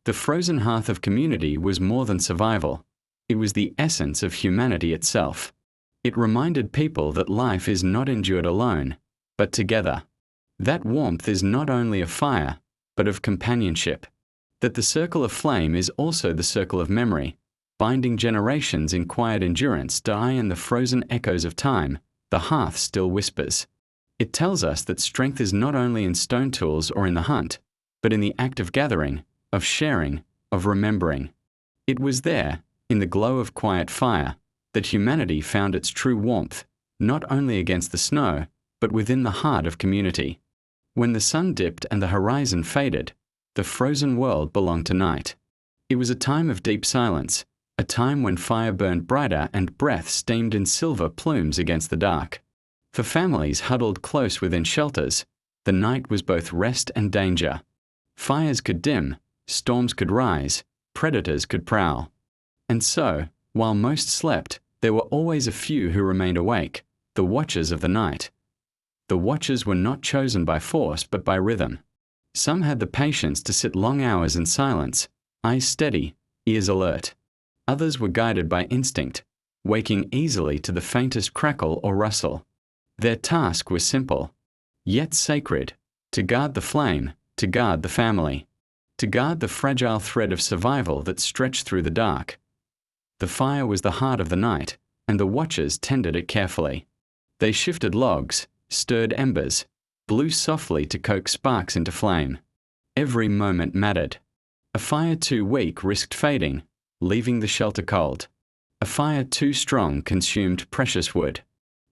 Speaker 1: The frozen hearth of community was more than survival. It was the essence of humanity itself. It reminded people that life is not endured alone, but together. That warmth is not only of fire, but of companionship. That the circle of flame is also the circle of memory, binding generations in quiet endurance. Die in the frozen echoes of time, the hearth still whispers. It tells us that strength is not only in stone tools or in the hunt, but in the act of gathering, of sharing, of remembering. It was there, in the glow of quiet fire, that humanity found its true warmth, not only against the snow, but within the heart of community. When the sun dipped and the horizon faded, the frozen world belonged to night. It was a time of deep silence, a time when fire burned brighter and breath steamed in silver plumes against the dark. For families huddled close within shelters, the night was both rest and danger. Fires could dim, storms could rise, predators could prowl. And so, while most slept, there were always a few who remained awake, the watchers of the night. The watchers were not chosen by force but by rhythm. Some had the patience to sit long hours in silence, eyes steady, ears alert. Others were guided by instinct, waking easily to the faintest crackle or rustle. Their task was simple, yet sacred: to guard the flame, to guard the family, to guard the fragile thread of survival that stretched through the dark. The fire was the heart of the night, and the watchers tended it carefully. They shifted logs, stirred embers, blew softly to coax sparks into flame. Every moment mattered. A fire too weak risked fading, leaving the shelter cold. A fire too strong consumed precious wood.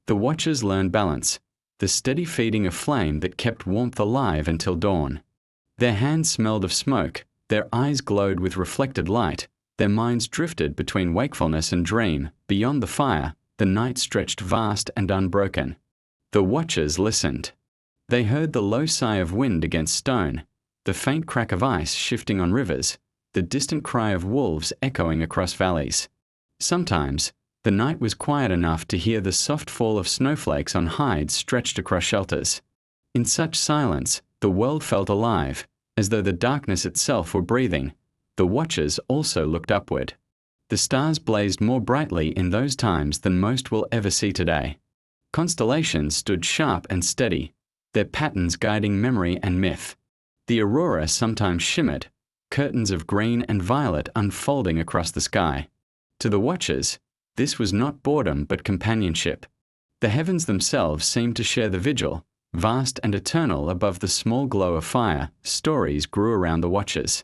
Speaker 1: The watchers learned balance, the steady feeding of flame that kept warmth alive until dawn. Their hands smelled of smoke, their eyes glowed with reflected light, their minds drifted between wakefulness and dream. Beyond the fire, the night stretched vast and unbroken. The watchers listened. They heard the low sigh of wind against stone, the faint crack of ice shifting on rivers, the distant cry of wolves echoing across valleys. Sometimes, the night was quiet enough to hear the soft fall of snowflakes on hides stretched across shelters. In such silence, the world felt alive, as though the darkness itself were breathing. The watchers also looked upward. The stars blazed more brightly in those times than most will ever see today. Constellations stood sharp and steady, their patterns guiding memory and myth. The aurora sometimes shimmered, curtains of green and violet unfolding across the sky. To the watchers, this was not boredom but companionship. The heavens themselves seemed to share the vigil, vast and eternal above the small glow of fire. Stories grew around the watchers.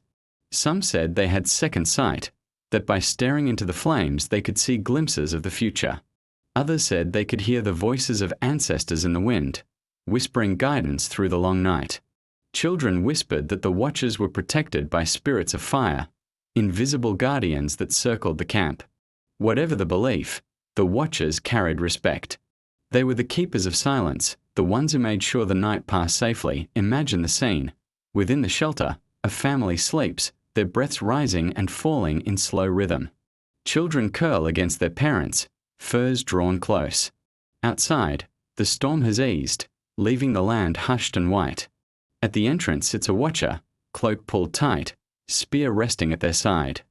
Speaker 1: Some said they had second sight, that by staring into the flames they could see glimpses of the future. Others said they could hear the voices of ancestors in the wind, whispering guidance through the long night. Children whispered that the watchers were protected by spirits of fire, invisible guardians that circled the camp. Whatever the belief, the watchers carried respect. They were the keepers of silence, the ones who made sure the night passed safely. Imagine the scene. Within the shelter, a family sleeps, their breaths rising and falling in slow rhythm. Children curl against their parents, furs drawn close. Outside, the storm has eased, leaving the land hushed and white. At the entrance sits a watcher, cloak pulled tight, spear resting at their side.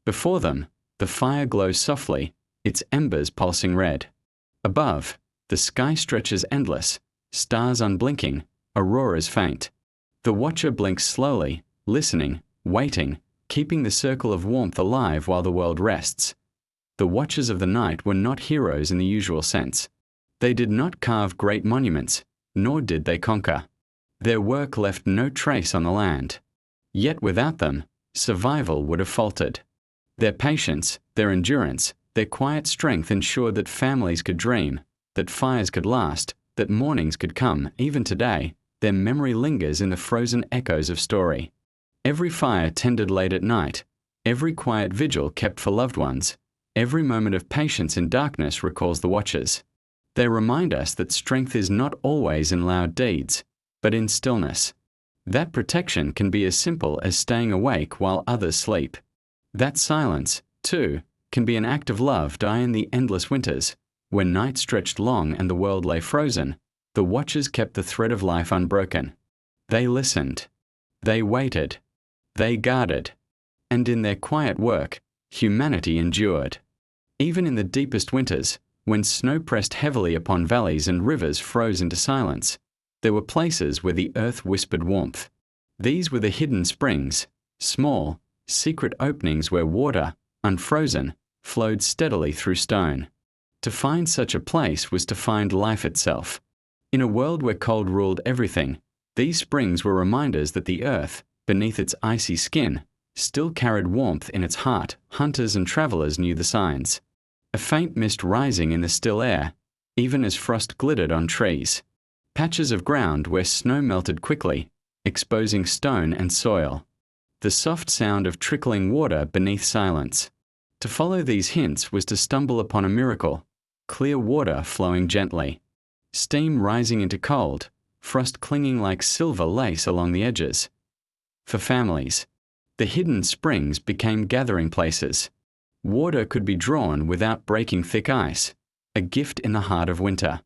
Speaker 1: Before them, the fire glows softly, its embers pulsing red. Above, the sky stretches endless, stars unblinking, auroras faint. The watcher blinks slowly, listening, waiting, keeping the circle of warmth alive while the world rests. The watchers of the night were not heroes in the usual sense. They did not carve great monuments, nor did they conquer. Their work left no trace on the land. Yet without them, survival would have faltered. Their patience, their endurance, their quiet strength ensured that families could dream, that fires could last, that mornings could come. Even today, their memory lingers in the frozen echoes of story. Every fire tended late at night, every quiet vigil kept for loved ones, every moment of patience in darkness recalls the watchers. They remind us that strength is not always in loud deeds, but in stillness. That protection can be as simple as staying awake while others sleep. That silence, too, can be an act of love. In the endless winters, when night stretched long and the world lay frozen, the watchers kept the thread of life unbroken. They listened. They waited. They guarded. And in their quiet work, humanity endured. Even in the deepest winters, when snow pressed heavily upon valleys and rivers froze into silence, there were places where the earth whispered warmth. These were the hidden springs, small, secret openings where water, unfrozen, flowed steadily through stone. To find such a place was to find life itself. In a world where cold ruled everything, these springs were reminders that the earth, beneath its icy skin, still carried warmth in its heart. Hunters and travelers knew the signs. A faint mist rising in the still air, even as frost glittered on trees. Patches of ground where snow melted quickly, exposing stone and soil. The soft sound of trickling water beneath silence. To follow these hints was to stumble upon a miracle, clear water flowing gently. Steam rising into cold, frost clinging like silver lace along the edges. For families, the hidden springs became gathering places. Water could be drawn without breaking thick ice, a gift in the heart of winter.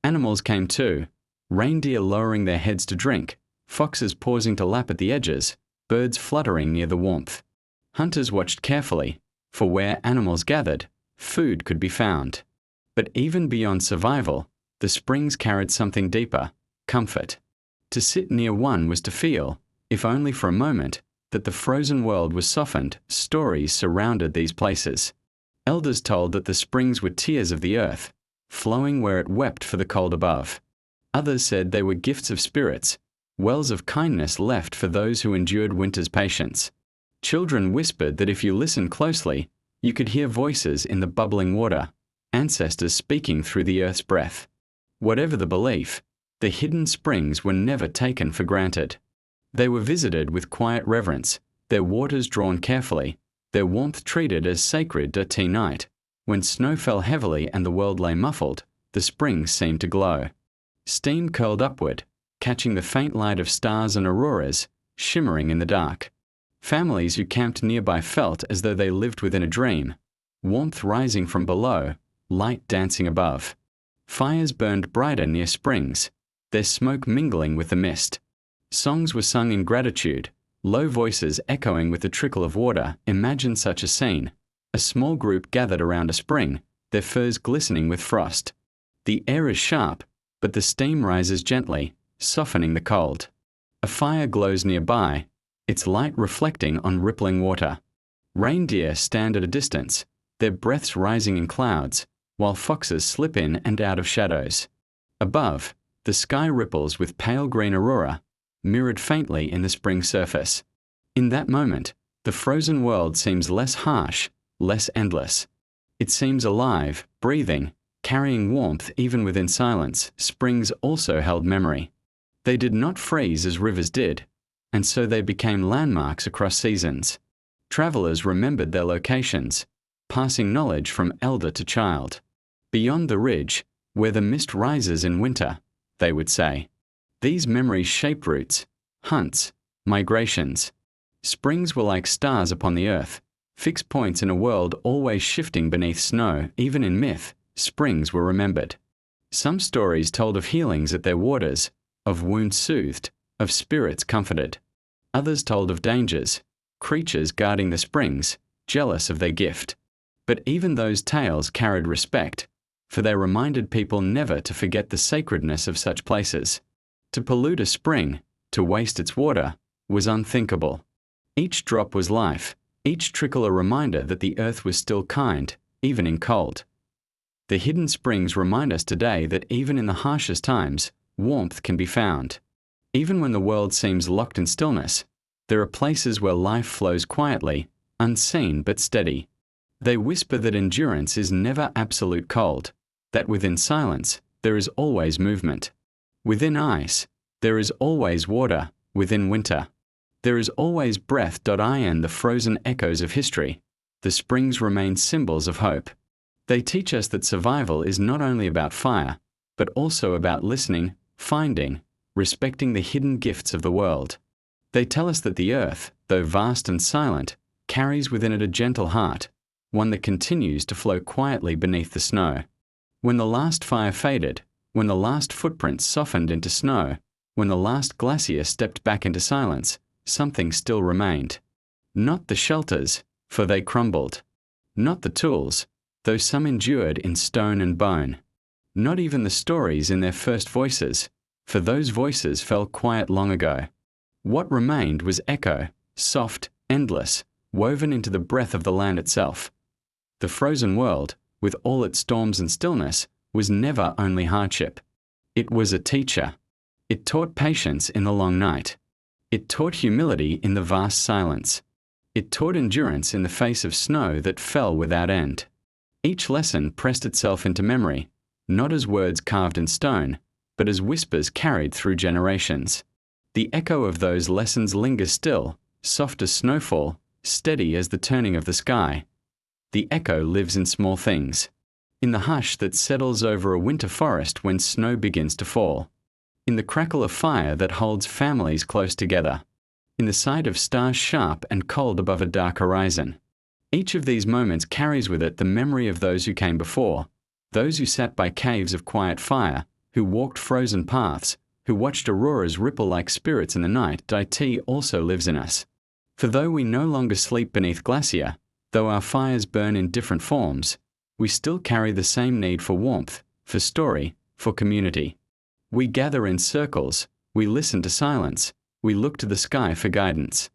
Speaker 1: Animals came too, reindeer lowering their heads to drink, foxes pausing to lap at the edges, birds fluttering near the warmth. Hunters watched carefully, for where animals gathered, food could be found. But even beyond survival, the springs carried something deeper, comfort. To sit near one was to feel, if only for a moment, that the frozen world was softened. Stories surrounded these places. Elders told that the springs were tears of the earth, flowing where it wept for the cold above. Others said they were gifts of spirits, wells of kindness left for those who endured winter's patience. Children whispered that if you listened closely, you could hear voices in the bubbling water, ancestors speaking through the earth's breath. Whatever the belief, the hidden springs were never taken for granted. They were visited with quiet reverence, their waters drawn carefully, their warmth treated as sacred. At night, when snow fell heavily and the world lay muffled, the springs seemed to glow. Steam curled upward, catching the faint light of stars and auroras, shimmering in the dark. Families who camped nearby felt as though they lived within a dream, warmth rising from below, light dancing above. Fires burned brighter near springs, their smoke mingling with the mist. Songs were sung in gratitude, low voices echoing with the trickle of water. Imagine such a scene. A small group gathered around a spring, their furs glistening with frost. The air is sharp, but the steam rises gently, softening the cold. A fire glows nearby, its light reflecting on rippling water. Reindeer stand at a distance, their breaths rising in clouds, while foxes slip in and out of shadows. Above, the sky ripples with pale green aurora, mirrored faintly in the spring surface. In that moment, the frozen world seems less harsh, less endless. It seems alive, breathing, carrying warmth even within silence. Springs also held memory. They did not freeze as rivers did, and so they became landmarks across seasons. Travelers remembered their locations, passing knowledge from elder to child. Beyond the ridge, where the mist rises in winter, they would say. These memories shaped routes, hunts, migrations. Springs were like stars upon the earth, fixed points in a world always shifting beneath snow. Even in myth, springs were remembered. Some stories told of healings at their waters, of wounds soothed, of spirits comforted. Others told of dangers, creatures guarding the springs, jealous of their gift. But even those tales carried respect, for they reminded people never to forget the sacredness of such places. To pollute a spring, to waste its water, was unthinkable. Each drop was life, each trickle a reminder that the earth was still kind, even in cold. The hidden springs remind us today that even in the harshest times, warmth can be found. Even when the world seems locked in stillness, there are places where life flows quietly, unseen but steady. They whisper that endurance is never absolute cold, that within silence there is always movement. Within ice, there is always water. Within winter, there is always breath. In the frozen echoes of history, the springs remain symbols of hope. They teach us that survival is not only about fire, but also about listening, finding, respecting the hidden gifts of the world. They tell us that the earth, though vast and silent, carries within it a gentle heart, one that continues to flow quietly beneath the snow. When the last fire faded, when the last footprints softened into snow, when the last glacier stepped back into silence, something still remained. Not the shelters, for they crumbled. Not the tools, though some endured in stone and bone. Not even the stories in their first voices, for those voices fell quiet long ago. What remained was echo, soft, endless, woven into the breath of the land itself. The frozen world, with all its storms and stillness, was never only hardship. It was a teacher. It taught patience in the long night. It taught humility in the vast silence. It taught endurance in the face of snow that fell without end. Each lesson pressed itself into memory, not as words carved in stone, but as whispers carried through generations. The echo of those lessons lingers still, soft as snowfall, steady as the turning of the sky. The echo lives in small things, in the hush that settles over a winter forest when snow begins to fall, in the crackle of fire that holds families close together, in the sight of stars sharp and cold above a dark horizon. Each of these moments carries with it the memory of those who came before, those who sat by caves of quiet fire, who walked frozen paths, who watched auroras ripple like spirits in the night. It also lives in us. For though we no longer sleep beneath glacier, though our fires burn in different forms, we still carry the same need for warmth, for story, for community. We gather in circles, we listen to silence, we look to the sky for guidance.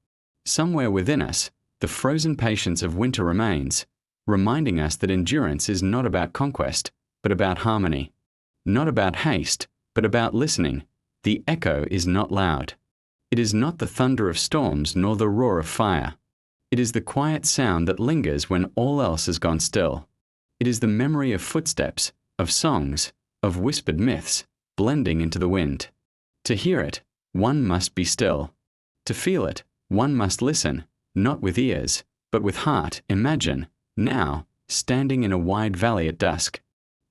Speaker 1: Somewhere within us, the frozen patience of winter remains, reminding us that endurance is not about conquest, but about harmony. Not about haste, but about listening. The echo is not loud. It is not the thunder of storms nor the roar of fire. It is the quiet sound that lingers when all else has gone still. It is the memory of footsteps, of songs, of whispered myths, blending into the wind. To hear it, one must be still. To feel it, one must listen, not with ears, but with heart. Imagine, now, standing in a wide valley at dusk.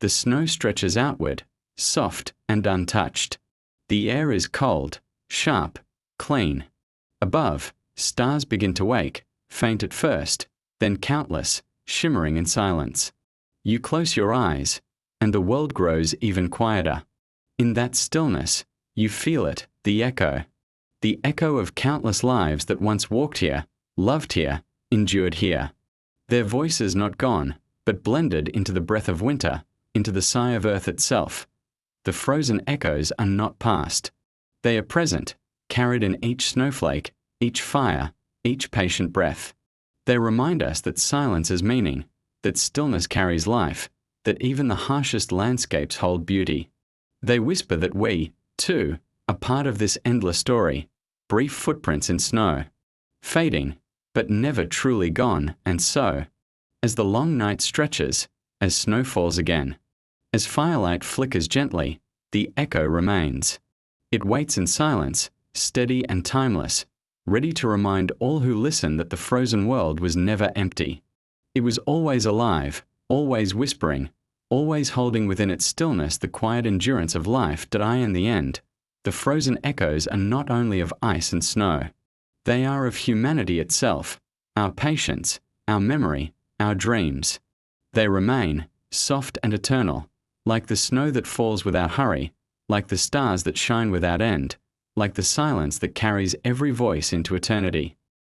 Speaker 1: The snow stretches outward, soft and untouched. The air is cold, sharp, clean. Above, stars begin to wake, faint at first, then countless, shimmering in silence. You close your eyes, and the world grows even quieter. In that stillness, you feel it, the echo of countless lives that once walked here, loved here, endured here. Their voices not gone, but blended into the breath of winter, into the sigh of earth itself. The frozen echoes are not past. They are present, carried in each snowflake, each fire, each patient breath. They remind us that silence has meaning, that stillness carries life, that even the harshest landscapes hold beauty. They whisper that we, too, are part of this endless story, brief footprints in snow, fading, but never truly gone. And so, as the long night stretches, as snow falls again, as firelight flickers gently, the echo remains. It waits in silence, steady and timeless, ready to remind all who listen that the frozen world was never empty. It was always alive, always whispering, always holding within its stillness the quiet endurance of life. In the end, the frozen echoes are not only of ice and snow. They are of humanity itself, our patience, our memory, our dreams. They remain, soft and eternal, like the snow that falls without hurry, like the stars that shine without end, like the silence that carries every voice into eternity.